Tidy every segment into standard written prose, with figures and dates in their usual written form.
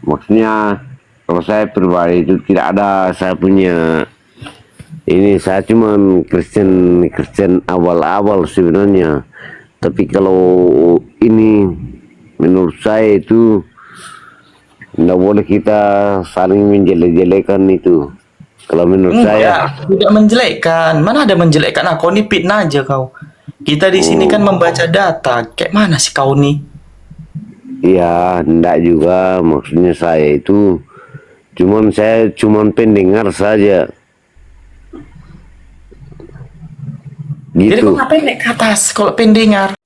Maksudnya kalau saya pribadi itu tidak ada saya punya ini, saya cuma Kristen Kristen awal-awal sebenarnya. Tapi kalau ini menurut saya itu tidak boleh kita saling menjelek-jelekan itu. Kalau menurut saya, Tidak menjelekkan. Mana ada menjelekkan? Kau ini fitnah aja kau. Kita di sini kan membaca data. Kayak mana sih kau nih? ya tidak juga maksudnya saya itu. Saya cuman pendengar saja Jadi kau gitu. ngapain naik ke atas kalau pendengar?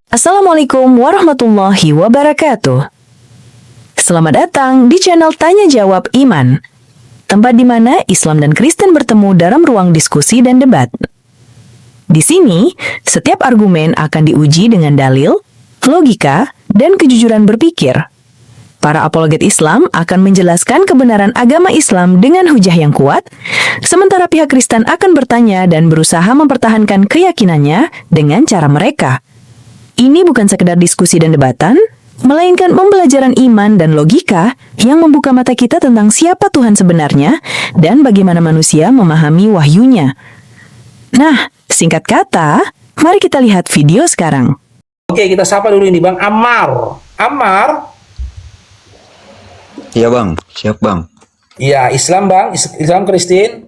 Assalamualaikum warahmatullahi wabarakatuh. Selamat datang di channel Tanya Jawab Iman, tempat di mana Islam dan Kristen bertemu dalam ruang diskusi dan debat. Di sini, setiap argumen akan diuji dengan dalil, logika, dan kejujuran berpikir. Para apologet Islam akan menjelaskan kebenaran agama Islam dengan hujah yang kuat, sementara pihak Kristen akan bertanya dan berusaha mempertahankan keyakinannya dengan cara mereka. Ini bukan sekedar diskusi dan debatan, melainkan pembelajaran iman dan logika yang membuka mata kita tentang siapa Tuhan sebenarnya dan bagaimana manusia memahami wahyunya. Nah, singkat kata, mari kita lihat video sekarang. Oke, kita sapa dulu ini Bang Ammar. Ammar? Iya bang, siap bang. Iya, Islam Bang, Islam Kristen.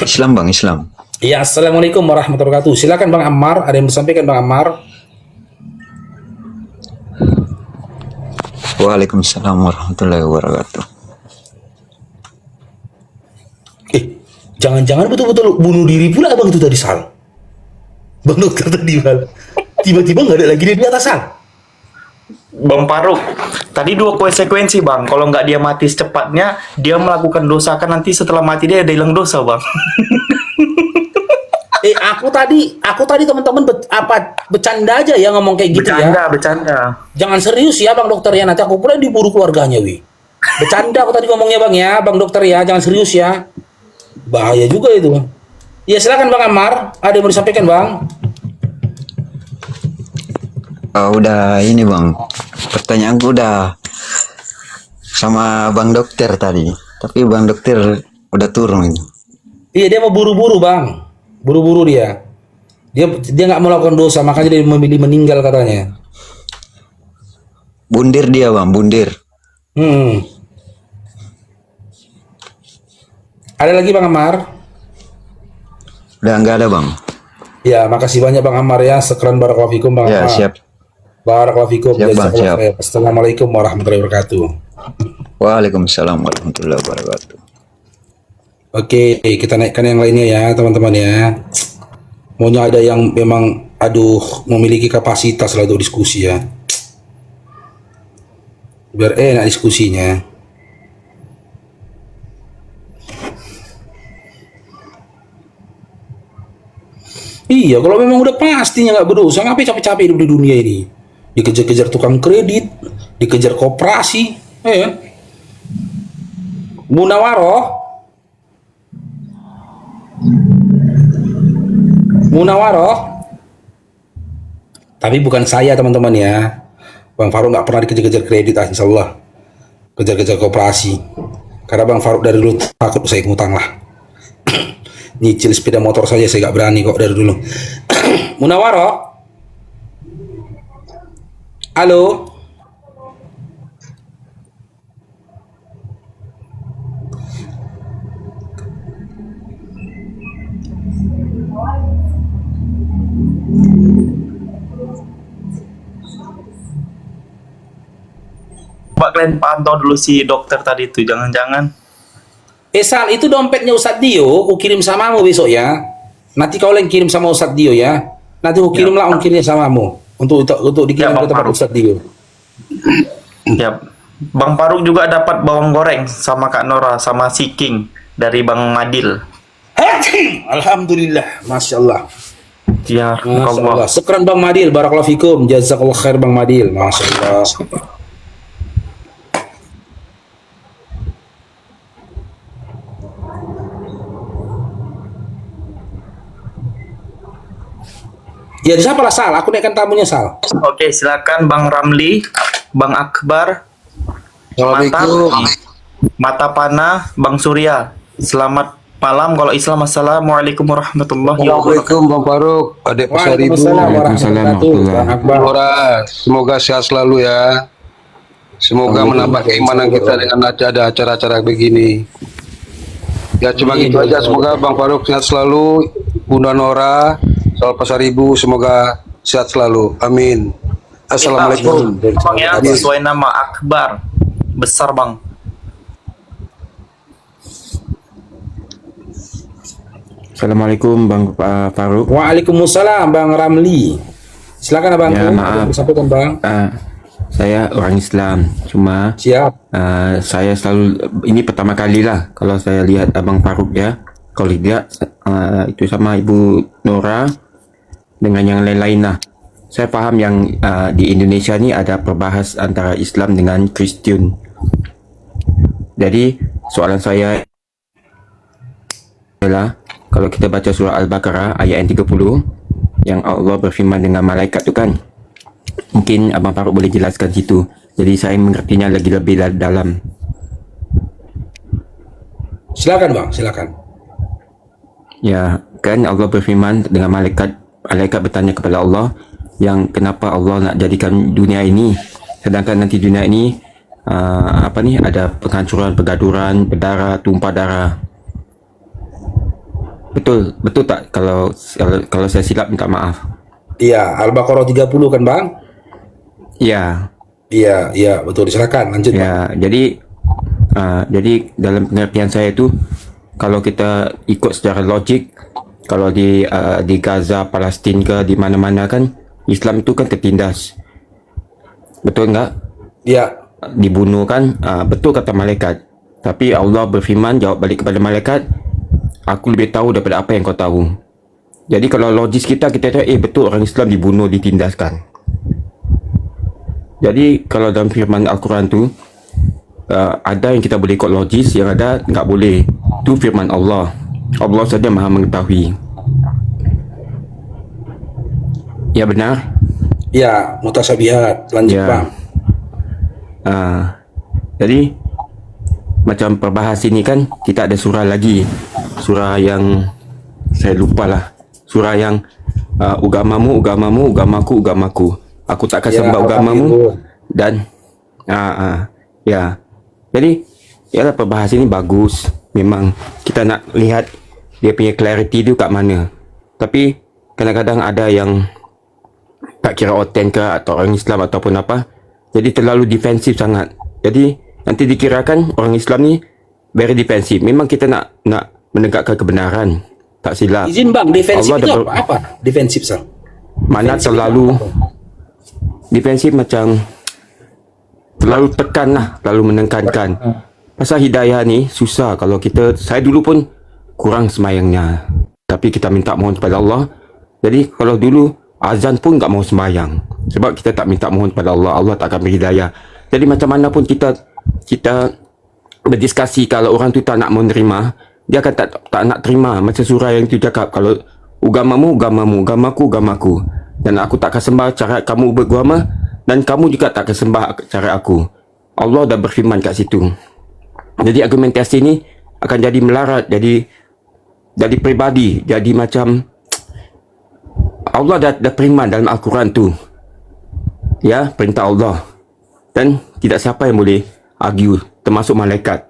Islam bang, Islam. Iya, Assalamualaikum warahmatullahi wabarakatuh. Silakan Bang Ammar, ada yang disampaikan Bang Ammar? Waalaikumsalam warahmatullahi wabarakatuh. Jangan-jangan betul-betul bunuh diri pula Bang itu tadi Sal. Bang dokter tadi Bang. Tiba-tiba nggak ada lagi dia di atas Sal. Bang Faruk, tadi dua konsekuensi bang. Kalau nggak dia mati secepatnya, dia melakukan dosa kan nanti setelah mati dia ada hilang dosa bang. Aku tadi teman-teman bercanda aja ya ngomong kayak gitu ya. Bercanda. Jangan serius ya Bang dokter ya, nanti aku pula diburu keluarganya wi. Bercanda aku tadi ngomongnya Bang ya, Bang dokter ya, jangan serius ya. Bahaya juga itu. Ya silakan Bang Ammar, ada yang mau disampaikan Bang? Udah ini bang, pertanyaanku udah sama bang dokter tadi, tapi bang dokter udah turun itu. Iya dia mau buru-buru Bang, buru-buru dia. Dia nggak mau lakukan dosa, makanya dia memilih meninggal katanya. Bundir dia bang, bundir. Ada lagi Bang Ammar? Udah nggak ada bang. Ya, makasih banyak Bang Ammar ya. Sekran barakallahu fikum Bang Ya Ammar. siap. Barakallahu fikum. Siap, Bang, Jazakallahu siap. khair. Assalamualaikum warahmatullahi wabarakatuh. Waalaikumsalam warahmatullahi wabarakatuh. Oke, kita naikkan yang lainnya ya teman-teman ya. Maunya ada yang memang memiliki kapasitas lah untuk diskusi ya. Biar enak diskusinya. Iya, kalau memang udah pastinya nggak berdosa, ngapain capek-capek hidup di dunia ini? Dikejar-kejar tukang kredit, dikejar koperasi, ya. Munawaroh, tapi bukan saya teman-teman ya. Bang Faruk nggak pernah dikejar-kejar kredit, insya Allah. Kejar-kejar koperasi. Karena Bang Faruk dari dulu takut saya ngutang lah. Nyicil sepeda motor saja saya nggak berani kok dari dulu. Munawaroh, halo, kalian pantau dulu si dokter tadi itu, jangan-jangan. Sal, itu dompetnya Ustadz Dio, aku kirim samamu besok ya. Nanti kau yang kirim sama Ustadz Dio ya. Nanti aku kirimlah ongkirnya samamu untuk dikirim Ya, ke Bang tempat Faruk. Ustadz Dio. Ya, Bang Faruk juga dapat bawang goreng sama Kak Nora sama si King dari Bang Madil. Alhamdulillah, masya Allah. Ya, Masya Allah. Allah. Sekran Bang Madil, barakallahu fikum, jazakallah khair Bang Madil, masya Allah. Ya siapa lah Sal, aku naikkan tamunya Sal. Oke, silakan Bang Ramli, Bang Akbar, Assalamualaikum. Mata Panah, Bang Surya. Selamat malam kalau Islam. Assalamualaikum warahmatullahi wabarakatuh. Waalaikumsalam Bang Faruk, adik pasar ibu. Waalaikumsalam warahmatullahi wabarakatuh. Bang Akbar. Nora, semoga sehat selalu ya. Semoga menambah keimanan kita dengan ada acara-acara begini. Ya cuma Amin. gitu aja. Semoga Bang Faruk sehat selalu. Bunda Nora, Soal Pasar Ibu, semoga sehat selalu. Amin. Assalamualaikum. Bang ya, sesuai nama Akbar. Besar Bang. Assalamualaikum Bang Faruk. Waalaikumsalam Bang Ramli. Silakan Abang. Ya, maaf. Sampaikan Bang. Saya orang Islam, cuma Siap. saya selalu ini pertama kali lah kalau saya lihat Abang Faruk ya. Kalau tidak itu sama Ibu Nora dengan yang lain-lain lah. Saya paham yang di Indonesia ni ada perbahas antara Islam dengan Kristian. Jadi soalan saya adalah kalau kita baca surah Al-Baqarah ayat yang 30 yang Allah berfirman dengan malaikat tu kan, mungkin Abang Faruk boleh jelaskan situ, jadi saya mengertinya lagi lebih dalam. Silakan Bang, silakan. Ya kan Allah berfirman dengan malaikat bertanya kepada Allah yang kenapa Allah nak jadikan dunia ini sedangkan nanti dunia ini ada penghancuran, pergaduran, berdarah, tumpah darah. Betul tak kalau saya silap minta maaf. Iya, Al-Baqarah 30 kan Bang? Ya. Iya, betul. Silakan lanjut Bang. Ya, jadi dalam pengertian saya itu kalau kita ikut secara logik, kalau di Gaza, Palestin ke di mana-mana kan Islam itu kan tertindas. Betul enggak? Iya. Dibunuh kan? Betul kata malaikat. Tapi Allah berfirman jawab balik kepada malaikat, aku lebih tahu daripada apa yang kau tahu. Jadi kalau logis kita tahu betul orang Islam dibunuh, ditindaskan. Jadi kalau dalam firman Al-Quran tu ada yang kita boleh ikut logis, yang ada enggak boleh. Itu firman Allah. Allah saja Maha mengetahui. Ya benar? Ya, mutasabihat. Lanjut Ya. Bang. Jadi macam perbahas ini kan kita ada surah lagi. Surah yang saya lupa lah. Surah yang ugamamu, ugamaku. Aku takkan Ya, sembah ugamamu Al-Kafirun. dan ya. Jadi yalah perbahas ini bagus. Memang kita nak lihat dia punya clarity tu kat mana. Tapi kadang-kadang ada yang tak kira oten ke atau orang Islam ataupun apa, jadi terlalu defensif sangat. Jadi nanti dikirakan orang Islam ni very defensif. Memang kita nak menegakkan kebenaran, tak silap. Izin Bang, defensif Allah itu ada apa? Defensif Sal. Mana Defensif terlalu itu apa? defensif, macam terlalu tekan lah, terlalu menekankan. Pasal hidayah ni susah. Kalau saya dulu pun kurang semayangnya, tapi kita minta mohon kepada Allah. Jadi kalau dulu azan pun tak mau sembayang sebab kita tak minta mohon kepada Allah, Allah tak akan beri hidayah. Jadi macam mana pun kita berdiskusi, kalau orang tu tak nak menerima, dia akan tak nak terima. Macam surah yang tu cakap, kalau ugamamu, ugamaku, dan aku tak akan sembah cara kamu beragama, dan kamu juga tak akan sembah cara aku. Allah dah berfirman kat situ. Jadi argumentasi ni akan jadi melarat, jadi peribadi, jadi macam Allah dah firman dalam Al-Quran tu, ya, perintah Allah, dan tidak siapa yang boleh argue, termasuk malaikat.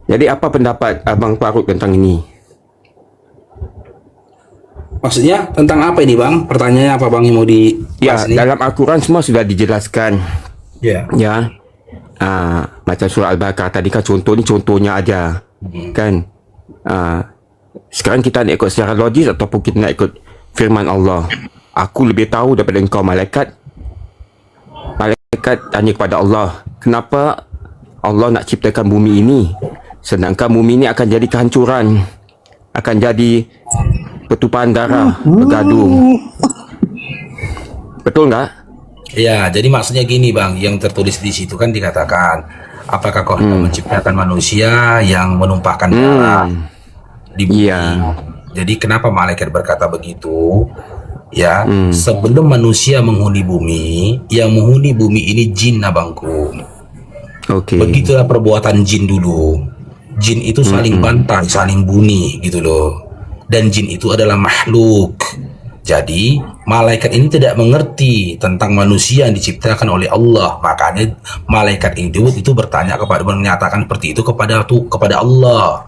Jadi apa pendapat Abang Faruk tentang ini? Maksudnya tentang apa ini bang? Pertanyaannya apa bang yang mau di Ya, dalam Al-Quran semua sudah dijelaskan. Ya. Ya. Macam surah Al-Baqarah tadi kan contohnya aja. Kan? Sekarang kita nak ikut secara logis ataupun kita nak ikut firman Allah. Aku lebih tahu daripada engkau malaikat. Malaikat tanya kepada Allah, kenapa Allah nak ciptakan bumi ini? Sedangkan bumi ini akan jadi kehancuran. Akan jadi pertumpahan darah, bergaduh. Betul tak? Ya, jadi maksudnya gini bang, yang tertulis di situ kan dikatakan, apakah kau hendak menciptakan manusia yang menumpahkan darah di bumi? Iya. Jadi kenapa malaikat berkata begitu? Ya, sebelum manusia menghuni bumi, yang menghuni bumi ini jin abangku. Okey. Begitulah perbuatan jin dulu. Jin itu saling bantai, saling bunuh gitu loh. Dan jin itu adalah makhluk. Jadi malaikat ini tidak mengerti tentang manusia yang diciptakan oleh Allah. Makanya malaikat itu bertanya kepada, menyatakan seperti itu kepada Allah.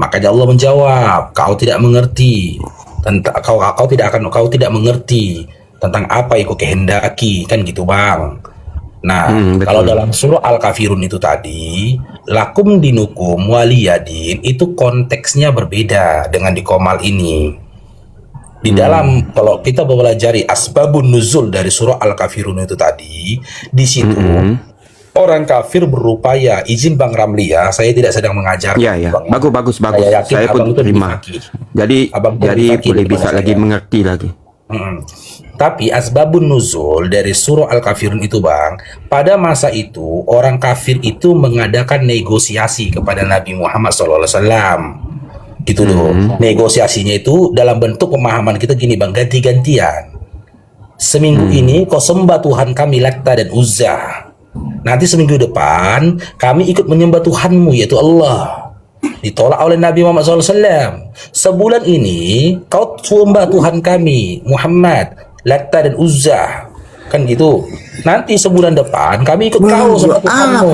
Makanya Allah menjawab, kau tidak mengerti tentang kau tidak mengerti tentang apa yang kau kehendaki, kan gitu bang. Nah, kalau dalam surah Al-Kafirun itu tadi, lakum dinukum waliyadin, itu konteksnya berbeda dengan di Qomal ini. Di dalam, kalau kita mempelajari asbabun nuzul dari surah Al-Kafirun itu tadi, di situ orang kafir berupaya, izin Bang Ramli ya, saya tidak sedang mengajarkan. Ya, ya. Bang. Bagus. Saya yakin Saya pun abang itu terima. lebih fakih. Jadi Abang itu lebih fakih boleh daripada bisa lagi saya. mengerti lagi. Tapi asbabun nuzul dari surah Al-Kafirun itu bang, pada masa itu orang kafir itu mengadakan negosiasi kepada Nabi Muhammad SAW. Gitu loh. Negosiasinya itu dalam bentuk pemahaman kita gini bang, ganti-gantian. Seminggu ini kau sembah Tuhan kami Latta dan Uzza. Nanti seminggu depan kami ikut menyembah Tuhanmu yaitu Allah. Ditolak oleh Nabi Muhammad SAW. Sebulan ini kau sembah Tuhan kami Muhammad Latta dan Uzza, kan gitu. Nanti sebulan depan kami ikut kau sembah Tuhanmu.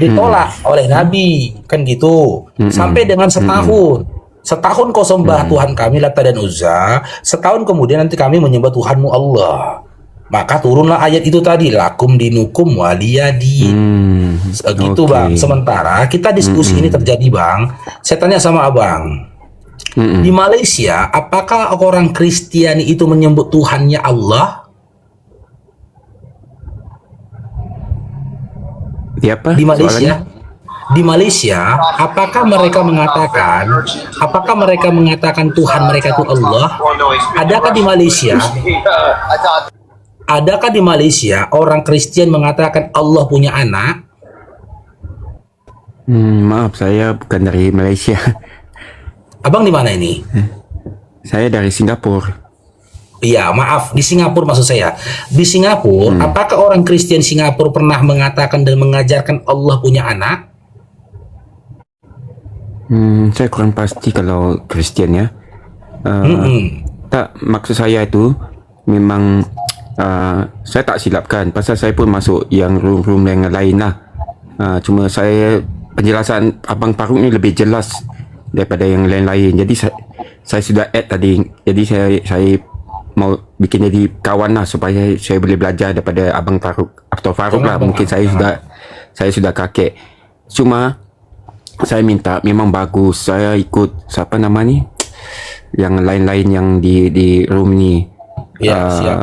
Ditolak oleh Nabi, kan gitu. Sampai dengan setahun. Setahun kau sembah Tuhan kami Latta dan Uzza, setahun kemudian nanti kami menyembah Tuhanmu Allah. Maka turunlah ayat itu tadi, lakum dinukum waliyadin. Gitu bang. Sementara kita diskusi ini terjadi bang, saya tanya sama abang, di Malaysia apakah orang Kristiani itu menyebut Tuhannya Allah? Di apa? Di Malaysia, Soalannya? di Malaysia, apakah mereka mengatakan Tuhan mereka itu Allah? Adakah di Malaysia orang Kristen mengatakan Allah punya anak? Maaf, saya bukan dari Malaysia. Abang di mana ini? Saya dari Singapura. Iya, maaf, di Singapura maksud saya. Di Singapura, apakah orang Kristen Singapura pernah mengatakan dan mengajarkan Allah punya anak? Saya kurang pasti kalau Kristian ya. Tak, maksud saya itu memang saya tak silapkan pasal saya pun masuk yang room yang lain lah. Cuma saya penjelasan Abang Faruk ni lebih jelas daripada yang lain-lain. Jadi saya sudah add tadi. Jadi saya mau bikin jadi kawan lah supaya saya boleh belajar daripada Abang Faruk atau Faruk lah. Mungkin saya sudah kakek. Cuma saya minta memang bagus saya ikut siapa nama ni yang lain-lain yang di room ni. Ya, siap.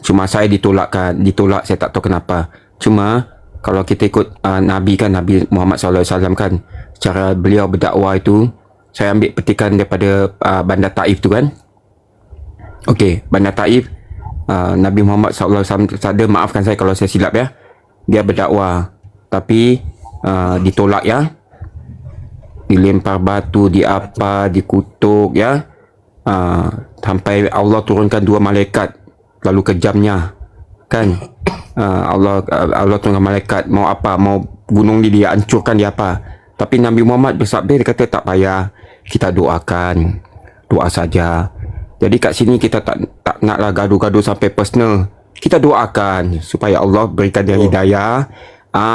Cuma saya ditolak saya tak tahu kenapa. Cuma kalau kita ikut Nabi kan, Nabi Muhammad SAW kan, cara beliau berdakwah itu, saya ambil petikan daripada Bandar Taif tu kan. Okey, Bandar Taif, Nabi Muhammad SAW ada, maafkan saya kalau saya silap ya, dia berdakwah tapi ditolak ya, dilempar batu, dikutuk ya, sampai Allah turunkan 2 malaikat lalu kejamnya kan. Allah turunkan malaikat, mau apa, mau gunung ni dia hancurkan dia apa. Tapi Nabi Muhammad bersabda, dia kata tak payah, kita doakan, doa saja. Jadi kat sini kita tak naklah gaduh-gaduh sampai personal. Kita doakan supaya Allah berikan dia hidayah.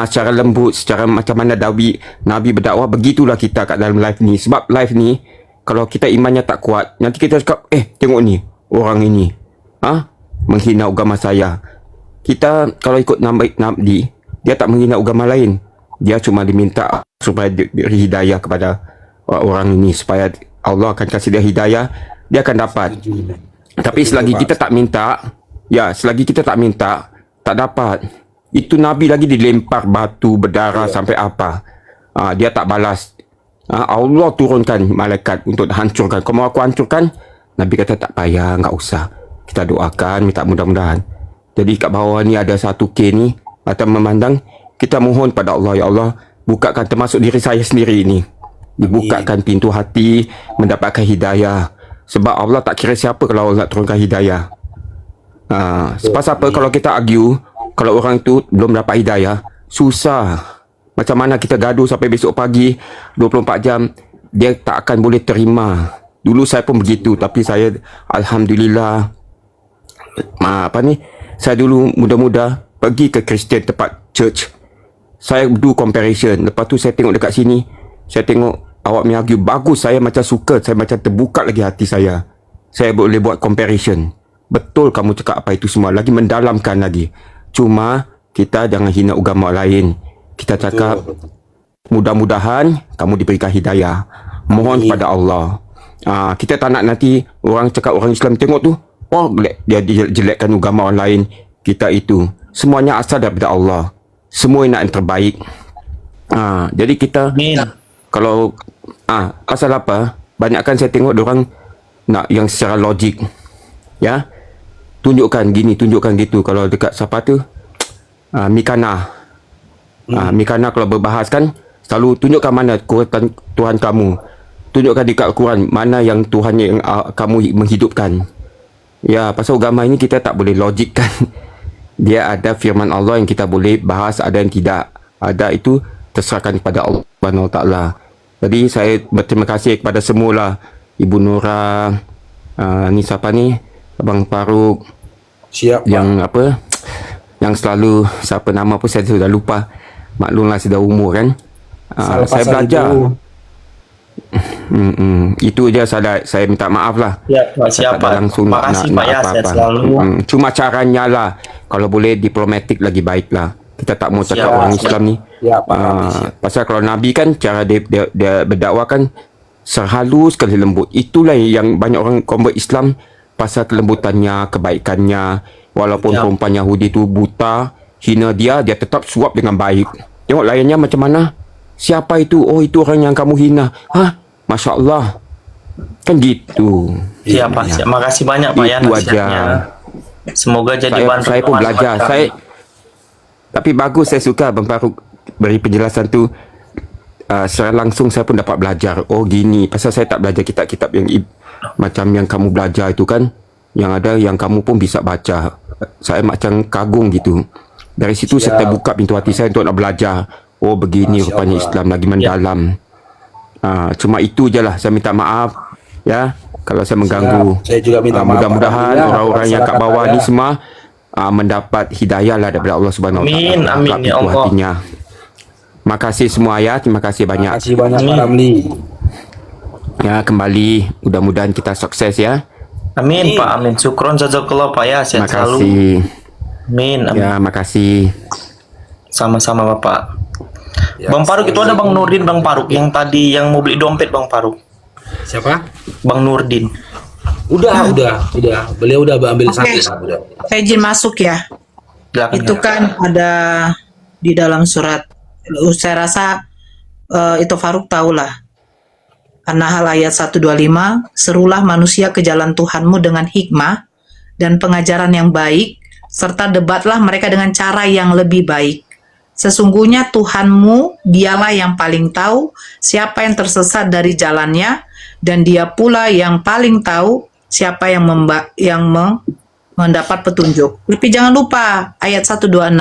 Secara lembut, secara macam mana Nabi berdakwah, begitulah kita kat dalam live ni. Sebab live ni kalau kita imannya tak kuat, nanti kita cakap, tengok ni, orang ini, menghina agama saya. Kita kalau ikut Nabi, dia tak menghina agama lain. Dia cuma diminta supaya diberi hidayah kepada orang ini, supaya Allah akan kasih dia hidayah, dia akan dapat. Tapi selagi kita tak minta, tak dapat. Itu Nabi lagi dilempar batu berdarah sampai apa. Dia tak balas. Allah turunkan malaikat untuk hancurkan. Kalau mau aku hancurkan, Nabi kata tak payah, enggak usah. Kita doakan, minta mudah-mudahan. Jadi kat bawah ni ada satu K ni, atau memandang, kita mohon pada Allah, ya Allah, bukakan termasuk diri saya sendiri ini. Dibukakan pintu hati, mendapatkan hidayah. Sebab Allah tak kira siapa kalau Allah nak turunkan hidayah. Sebab apa kalau kita argue, kalau orang tu belum dapat hidayah, susah. Macam mana kita gaduh sampai besok pagi, 24 jam, dia tak akan boleh terima. Dulu saya pun begitu, tapi saya, Alhamdulillah, saya dulu muda-muda pergi ke Kristian tempat church. Saya do comparison. Lepas tu saya tengok dekat sini, saya tengok awak punya argue bagus, saya macam suka, saya macam terbuka lagi hati saya. Saya boleh buat comparison. Betul kamu cakap apa itu semua, lagi mendalamkan lagi. Cuma kita jangan hina agama lain. Kita cakap mudah-mudahan kamu diberikan hidayah. Mohon pada Allah. Kita tak nak nanti orang cakap orang Islam tengok tu, dia jelekkan agama orang lain. Kita itu semuanya asal daripada Allah. Semua nak yang terbaik. Jadi kita kalau pasal apa, banyakkan saya tengok diorang nak yang secara logik, ya, tunjukkan gini, tunjukkan gitu. Kalau dekat siapa tu, Mikana, Mikana kalau berbahas kan selalu tunjukkan mana kekuatan Tuhan kamu, tunjukkan dekat Al-Quran mana yang Tuhan yang kamu menghidupkan. Ya, pasal agama ini kita tak boleh logikkan. Dia ada firman Allah yang kita boleh bahas, ada yang tidak. Ada itu terserahkan kepada Allah Subhanahu Wa Taala. Jadi saya berterima kasih kepada semualah, Ibu Nora, ni siapa ni, Abang Faruk, Siap, yang apa, yang selalu, siapa nama pun saya sudah lupa. Maklumlah sudah umur kan. Saya belajar. Itu je saya minta maaf lah. Ya, Saya tak ada langsung Terima kasih Pak ya, saya selalu. Cuma caranya lah, kalau boleh diplomatik lagi baik lah. Kita tak mau cakap Siap. orang Islam ni. Pasal kalau Nabi kan cara dia berdakwah kan sehalus sekali lembut. Itulah yang banyak orang convert Islam, pasal kelembutannya, kebaikannya. Walaupun perempuan Yahudi tu buta, hina dia tetap suap dengan baik. Tengok layannya macam mana. Siapa itu? Oh, itu orang yang kamu hina. Masya Allah. Kan gitu. Siap Pak, siap. Makasih banyak Pak ya Itu nasihatnya. aja. Semoga jadi bahan Saya pun pertolongan belajar. buat kami. Tapi bagus, saya suka Abang Faruk beri penjelasan tu. Secara langsung saya pun dapat belajar. Oh gini. Pasal saya tak belajar kitab-kitab yang macam yang kamu belajar itu kan. Yang ada yang kamu pun bisa baca. Saya macam kagum gitu. Dari situ saya terbuka pintu hati saya untuk nak belajar. Oh begini rupanya Islam lagi mendalam. Cuma itu je lah. Saya minta maaf ya kalau saya mengganggu. Saya juga minta maaf. Mudah-mudahan orang-orang yang kat bawah ni semua mendapat hidayah lah daripada Allah Subhanahu Wa Taala. Amin, amin ya Allah. Hatinya. Makasih semua ya. Terima kasih banyak. Terima kasih banyak Pak Ramli. Ya, kembali mudah-mudahan kita sukses ya. Amin Pak, amin. Syukron jazakallah Pak ya, Terima sehat selalu. kasih. Amin, amin. Ya, makasih. Sama-sama Bapak. Ya, Bang Faruk itu ada Bang Nurdin, Bang Faruk yang tadi yang mau beli dompet Bang Faruk. Siapa? Bang Nurdin. Udah. Beliau udah ambil Oke. satu. Udah. Saya izin masuk ya. Silakan, Itu ya. kan ada di dalam surat. Saya rasa itu Faruk tahulah. An-Nahl ayat 125, serulah manusia ke jalan Tuhanmu dengan hikmah dan pengajaran yang baik, serta debatlah mereka dengan cara yang lebih baik. Sesungguhnya Tuhanmu, dialah yang paling tahu siapa yang tersesat dari jalannya, dan dia pula yang paling tahu siapa yang mendapat petunjuk. Tapi jangan lupa ayat 126.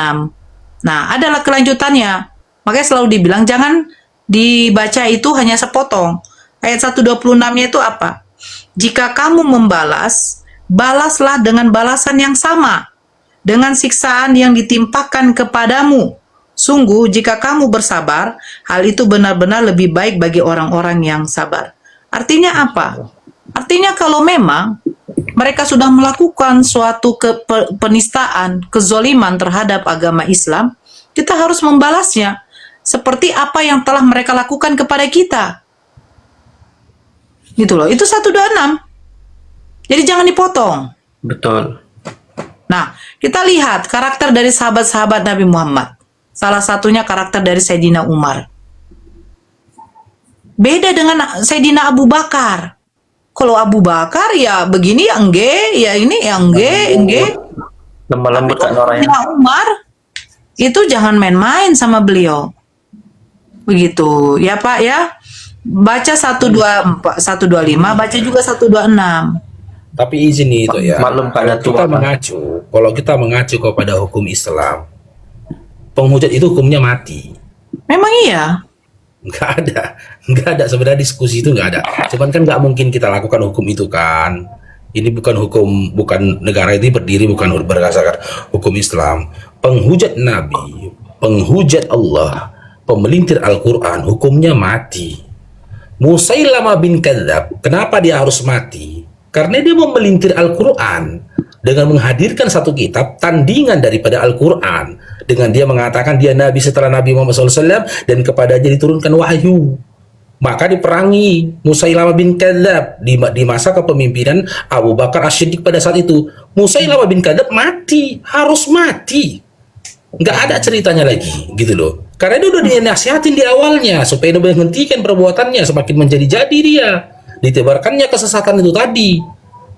Nah, adalah kelanjutannya. Makanya selalu dibilang jangan dibaca itu hanya sepotong. Ayat 126-nya itu apa? Jika kamu membalas, balaslah dengan balasan yang sama, dengan siksaan yang ditimpakan kepadamu. Sungguh, jika kamu bersabar, hal itu benar-benar lebih baik bagi orang-orang yang sabar. Artinya apa? Artinya kalau memang mereka sudah melakukan suatu penistaan, kezoliman terhadap agama Islam, kita harus membalasnya seperti apa yang telah mereka lakukan kepada kita. Gitu loh. Itu 126. Jadi jangan dipotong. Betul. Nah, kita lihat karakter dari sahabat-sahabat Nabi Muhammad. Salah satunya karakter dari Sayyidina Umar. Beda dengan Sayyidina Abu Bakar. Kalau Abu Bakar ya begini ya engge, ya ini ya engge. Lemah lembut kan orangnya. Sayyidina Umar itu jangan main-main sama beliau. Begitu. Ya Pak ya. Baca 124, 125, baca juga 126. Tapi izin nih itu ya. Maklum pada Kalau kita mengacu kepada hukum Islam, penghujat itu hukumnya mati. Memang iya. Nggak ada sebenarnya diskusi itu nggak ada. Cuman kan nggak mungkin kita lakukan hukum itu kan. Ini bukan negara ini berdiri bukan berdasarkan hukum Islam. Penghujat Nabi, penghujat Allah, pemelintir Al-Quran, hukumnya mati. Musailamah bin Kadzab, kenapa dia harus mati? Karena dia memelintir Al-Quran dengan menghadirkan satu kitab tandingan daripada Al-Quran, dengan dia mengatakan dia Nabi setelah Nabi Muhammad SAW dan kepadanya diturunkan wahyu. Maka diperangi Musailamah bin Kadzab di masa kepemimpinan Abu Bakar As-Siddiq pada saat itu. Musailamah bin Kadzab mati, harus mati. Nggak ada ceritanya lagi, gitu loh. Karena dia udah dinasihatin di awalnya supaya dia menghentikan perbuatannya, semakin menjadi-jadi dia. Ditebarkannya kesesatan itu tadi.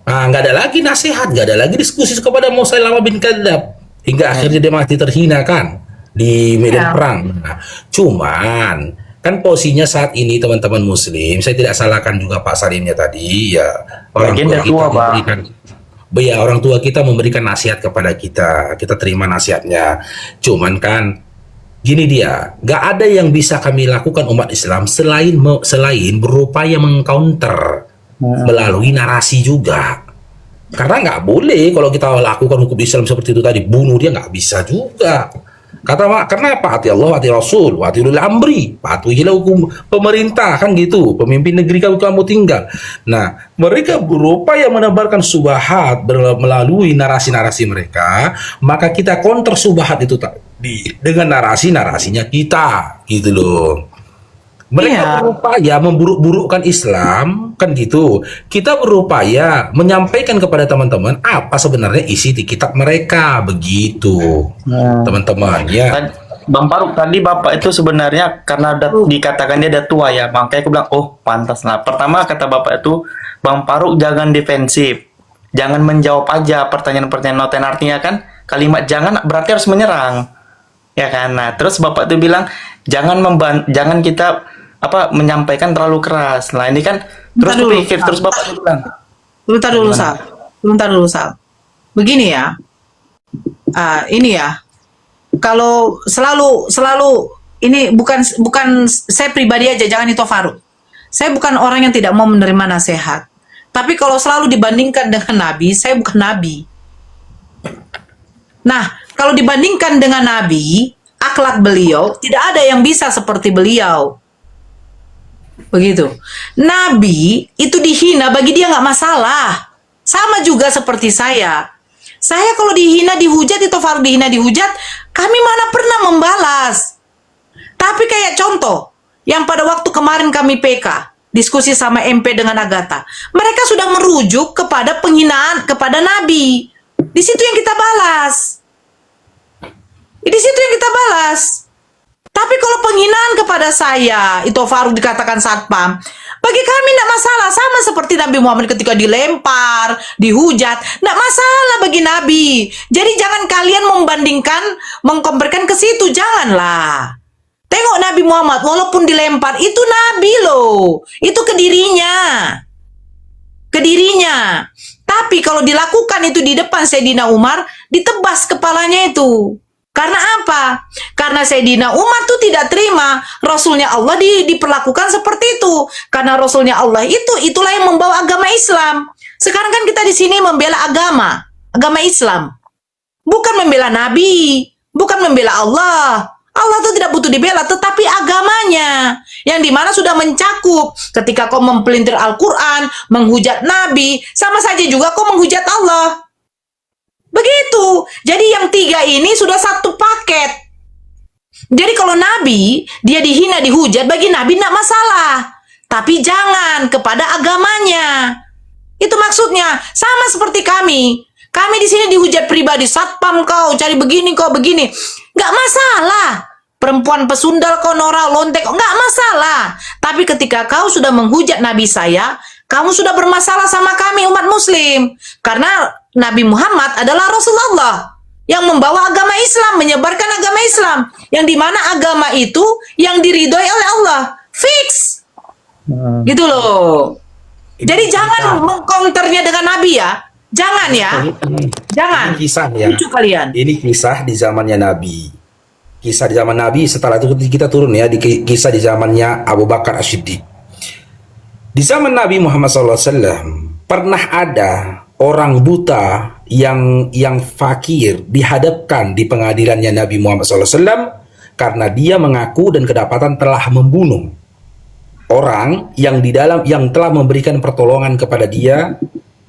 Nah, nggak ada lagi nasihat, nggak ada lagi diskusi kepada Musailamah bin Kadzab. Hingga akhirnya dia mati terhina kan di medan perang. Nah, cuman kan posisinya saat ini teman-teman Muslim, saya tidak salahkan juga Pak Salimnya tadi ya, orang tua kita memberikan nasihat kepada kita terima nasihatnya. Cuman kan gini dia, nggak ada yang bisa kami lakukan umat Islam selain berupaya mengcounter melalui narasi juga. Karena nggak boleh kalau kita lakukan hukum Islam seperti itu tadi, bunuh dia nggak bisa juga. Karena apa? Hati Allah, hati Rasul, hati ulil amri, patuhilah hukum pemerintah kan gitu, pemimpin negeri kamu tinggal. Nah, mereka berupaya menebarkan subahat melalui narasi-narasi mereka, maka kita counter subahat itu tadi dengan narasinya kita, gitu loh. Mereka berupaya memburuk-burukkan Islam, kan gitu. Kita berupaya menyampaikan kepada teman-teman apa sebenarnya isi di kitab mereka, begitu. Teman-teman, ya. Bang Faruk, tadi Bapak itu sebenarnya karena dikatakan dia udah tua ya, makanya aku bilang, oh pantas. Nah, pertama kata Bapak itu, Bang Faruk jangan defensif. Jangan menjawab aja pertanyaan-pertanyaan noten, artinya kan kalimat jangan berarti harus menyerang. Ya kan? Nah, terus Bapak itu bilang, jangan kita menyampaikan terlalu keras. Nah ini kan terus pikir terus Bapak bilang. Sebentar dulu Sal. Begini ya. Ini ya. Kalau selalu ini bukan saya pribadi aja, jangan itu Faruk. Saya bukan orang yang tidak mau menerima nasihat. Tapi kalau selalu dibandingkan dengan Nabi, saya bukan Nabi. Nah, kalau dibandingkan dengan Nabi, akhlak beliau tidak ada yang bisa seperti beliau. Begitu. Nabi itu dihina, bagi dia nggak masalah. Sama juga seperti saya. Saya kalau dihina, dihujat, itu Faruk dihina, dihujat, kami mana pernah membalas. Tapi kayak contoh, yang pada waktu kemarin kami PK, diskusi sama MP dengan Agatha, mereka sudah merujuk kepada penghinaan kepada Nabi. Di situ yang kita balas. Di situ yang kita balas. Tapi kalau penghinaan kepada saya, itu Faruk dikatakan satpam, bagi kami tidak masalah. Sama seperti Nabi Muhammad ketika dilempar, dihujat, tidak masalah bagi Nabi. Jadi jangan kalian membandingkan, mengkomparkan ke situ, janganlah. Tengok Nabi Muhammad, walaupun dilempar, itu Nabi loh. Itu kedirinya. Tapi kalau dilakukan itu di depan Sayyidina Umar, ditebas kepalanya itu. Karena apa? Karena Sayyidina Umar tuh tidak terima Rasulnya Allah diperlakukan seperti itu. Karena Rasulnya Allah itulah yang membawa agama Islam. Sekarang kan kita di sini membela agama Islam. Bukan membela Nabi, bukan membela Allah. Allah itu tidak butuh dibela, tetapi agamanya yang dimana sudah mencakup. Ketika kau mempelintir Al-Quran, menghujat Nabi, sama saja juga kau menghujat Allah. Begitu. Jadi yang tiga ini sudah satu paket. Jadi kalau Nabi, dia dihina, dihujat, bagi Nabi tidak masalah. Tapi jangan kepada agamanya. Itu maksudnya. Sama seperti kami. Kami di sini dihujat pribadi, satpam kau, cari begini kau begini. Nggak masalah. Perempuan pesundal kau, norak, lontek, nggak masalah. Tapi ketika kau sudah menghujat Nabi saya, kamu sudah bermasalah sama kami umat muslim. Karena Nabi Muhammad adalah Rasulullah yang membawa agama Islam, menyebarkan agama Islam. Yang dimana agama itu yang diridhoi oleh Allah. Fix. Gitu loh. Jadi jangan mengcounternya dengan Nabi ya. Jangan ya. Jangan. Ini kisah ya. Lucu kalian. Ini kisah di zamannya Nabi. Kisah di zaman Nabi, setelah itu kita turun ya di kisah di zamannya Abu Bakar As-Siddiq. Di zaman Nabi Muhammad SAW pernah ada orang buta yang fakir dihadapkan di pengadilannya Nabi Muhammad SAW karena dia mengaku dan kedapatan telah membunuh orang yang telah memberikan pertolongan kepada dia,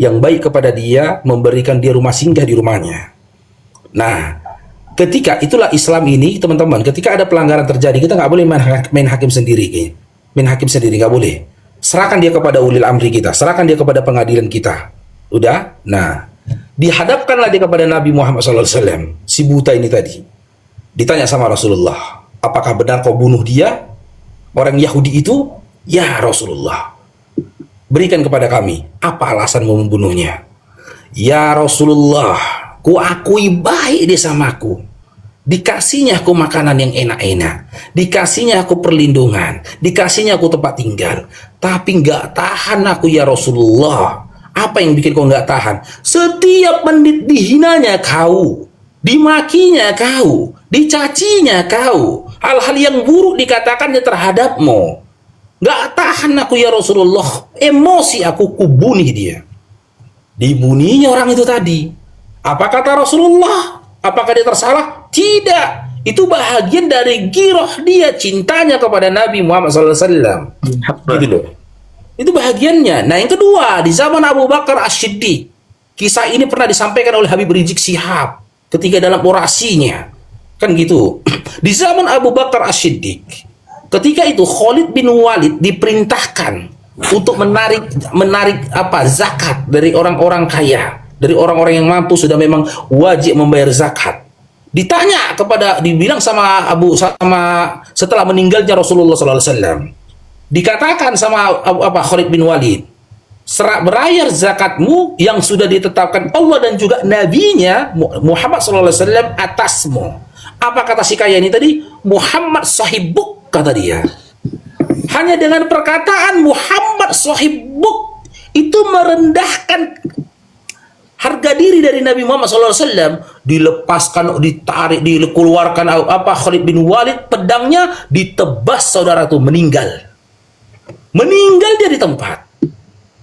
yang baik kepada dia, memberikan dia rumah singgah di rumahnya. Nah, ketika itulah Islam ini, teman-teman, ketika ada pelanggaran terjadi, kita nggak boleh main hakim sendiri, main hakim sendiri nggak boleh. Serahkan dia kepada ulil amri kita, serahkan dia kepada pengadilan kita. Udah? Nah, dihadapkanlah dia kepada Nabi Muhammad SAW, si buta ini tadi. Ditanya sama Rasulullah, apakah benar kau bunuh dia? Orang Yahudi itu? Ya Rasulullah, berikan kepada kami, apa alasanmu membunuhnya? Ya Rasulullah, ku akui baik dia sama aku. Dikasihnya aku makanan yang enak-enak, dikasihnya aku perlindungan, dikasihnya aku tempat tinggal. Tapi nggak tahan aku ya Rasulullah. Apa yang bikin kau nggak tahan? Setiap menit dihinanya kau, dimakinya kau, dicacinya kau. Hal-hal yang buruk dikatakannya terhadapmu. Nggak tahan aku ya Rasulullah. Emosi aku, kubunuh dia. Dibunuhnya orang itu tadi. Apa kata Rasulullah? Apakah dia tersalah? Tidak. Itu bahagian dari giroh dia, cintanya kepada Nabi Muhammad SAW. Gitu loh. Itu bahagiannya. Nah yang kedua, di zaman Abu Bakar As-Siddiq, kisah ini pernah disampaikan oleh Habib Rizik Syihab ketika dalam orasinya. Kan gitu. Di zaman Abu Bakar As-Siddiq, ketika itu Khalid bin Walid diperintahkan untuk menarik zakat dari orang-orang kaya, dari orang-orang yang mampu, sudah memang wajib membayar zakat. Dibilang sama setelah meninggalnya Rasulullah SAW, dikatakan sama Khalid bin Walid, berayar zakatmu yang sudah ditetapkan Allah dan juga Nabi-Nya Muhammad SAW atasmu. Apa kata si kaya ini tadi? Muhammad sahibuk, kata dia. Hanya dengan perkataan Muhammad sahibuk itu merendahkan harga diri dari Nabi Muhammad SAW. Dilepaskan, ditarik, dikeluarkan Khalid bin Walid, pedangnya ditebas, saudara tuh meninggal dia di tempat.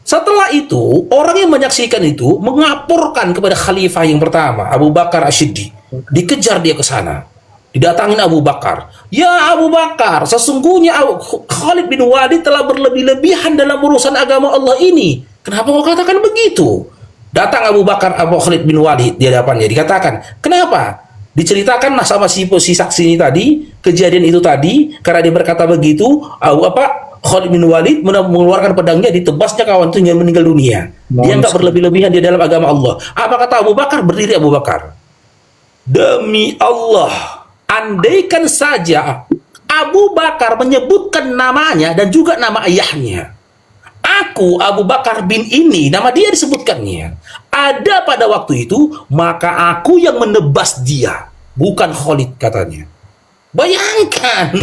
Setelah itu orang yang menyaksikan itu mengaporkan kepada khalifah yang pertama, Abu Bakar As-Siddiq. Dikejar dia ke sana, didatangin Abu Bakar. Ya Abu Bakar, sesungguhnya Khalid bin Walid telah berlebih-lebihan dalam urusan agama Allah ini. Kenapa kau katakan begitu? Datang Abu Bakar, Khalid bin Walid di hadapannya, dikatakan, kenapa? Diceritakanlah sama si saksi ini tadi, kejadian itu tadi, karena dia berkata begitu, Khalid bin Walid mengeluarkan pedangnya, ditebasnya kawan itu yang meninggal dunia. Dia nggak berlebih-lebihan di dalam agama Allah. Apa kata Abu Bakar? Berdiri Abu Bakar. Demi Allah, andaikan saja Abu Bakar menyebutkan namanya dan juga nama ayahnya, aku Abu Bakar bin ini, nama dia disebutkannya, ada pada waktu itu, maka aku yang menebas dia, bukan Khalid, katanya. Bayangkan,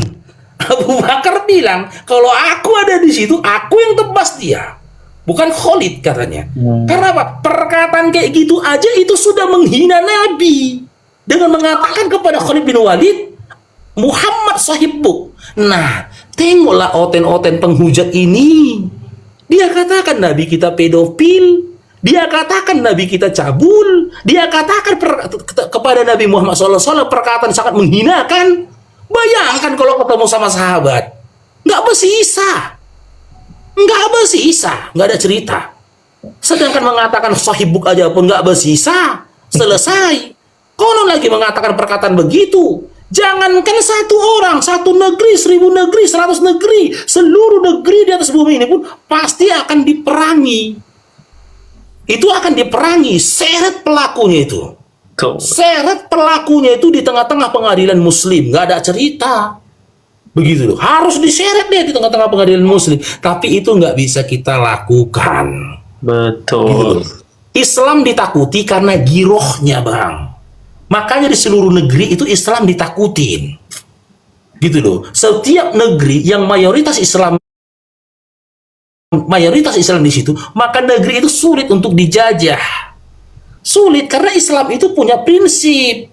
Abu Bakar bilang, kalau aku ada di situ, aku yang tebas dia, bukan Khalid, katanya. Karena apa? Perkataan kayak gitu aja itu sudah menghina Nabi dengan mengatakan kepada Khalid bin Walid, Muhammad sahibuk. Nah, tengoklah oten-oten penghujat ini. Dia katakan Nabi kita pedofil, dia katakan Nabi kita cabul, dia katakan kepada Nabi Muhammad SAW perkataan sangat menghinakan. Bayangkan kalau ketemu sama sahabat, nggak bersisa, nggak ada cerita. Sedangkan mengatakan sahibuk aja pun nggak bersisa, selesai. Konon lagi mengatakan perkataan begitu. Jangankan satu orang, satu negeri, 1000 negeri, 100 negeri, seluruh negeri di atas bumi ini pun pasti akan diperangi. Itu akan diperangi, seret pelakunya itu. Tuh. Seret pelakunya itu di tengah-tengah pengadilan muslim, nggak ada cerita. Begitu loh, harus diseret dia di tengah-tengah pengadilan muslim. Tapi itu nggak bisa kita lakukan. Betul. Islam ditakuti karena girohnya, Bang. Makanya di seluruh negeri itu Islam ditakutin. Gitu loh. Setiap negeri yang mayoritas Islam di situ, maka negeri itu sulit untuk dijajah. Sulit karena Islam itu punya prinsip.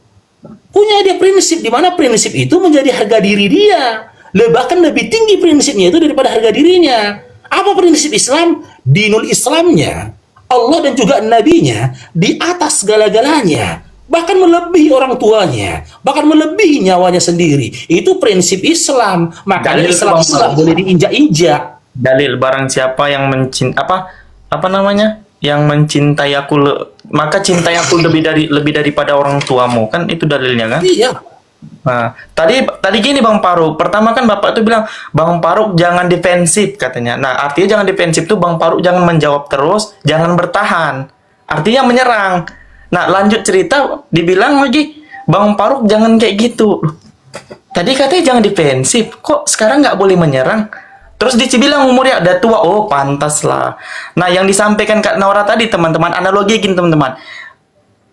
Punya dia prinsip, di mana prinsip itu menjadi harga diri dia. Bahkan lebih tinggi prinsipnya itu daripada harga dirinya. Apa prinsip Islam? Dinul Islamnya, Allah dan juga Nabinya di atas segala-galanya. Bahkan melebihi orang tuanya, bahkan melebihi nyawanya sendiri. Itu prinsip Islam. Makanya Dalil Islam itu nggak boleh diinjak-injak. Dalil barang siapa yang apa namanya? Yang mencintai aku maka cintai aku lebih daripada orang tuamu. Kan itu dalilnya kan? Iya. Nah, tadi gini Bang Faruk. Pertama kan Bapak tuh bilang, Bang Faruk jangan defensif katanya. Nah, artinya jangan defensif tuh Bang Faruk jangan menjawab terus, jangan bertahan. Artinya menyerang. Nah, lanjut cerita dibilang lagi, Bang Faruk jangan kayak gitu. Tadi katanya jangan defensif, kok sekarang nggak boleh menyerang? Terus dibilang umurnya udah tua, oh pantas lah. Nah, yang disampaikan Kak Naura tadi teman-teman, analogi gini teman-teman.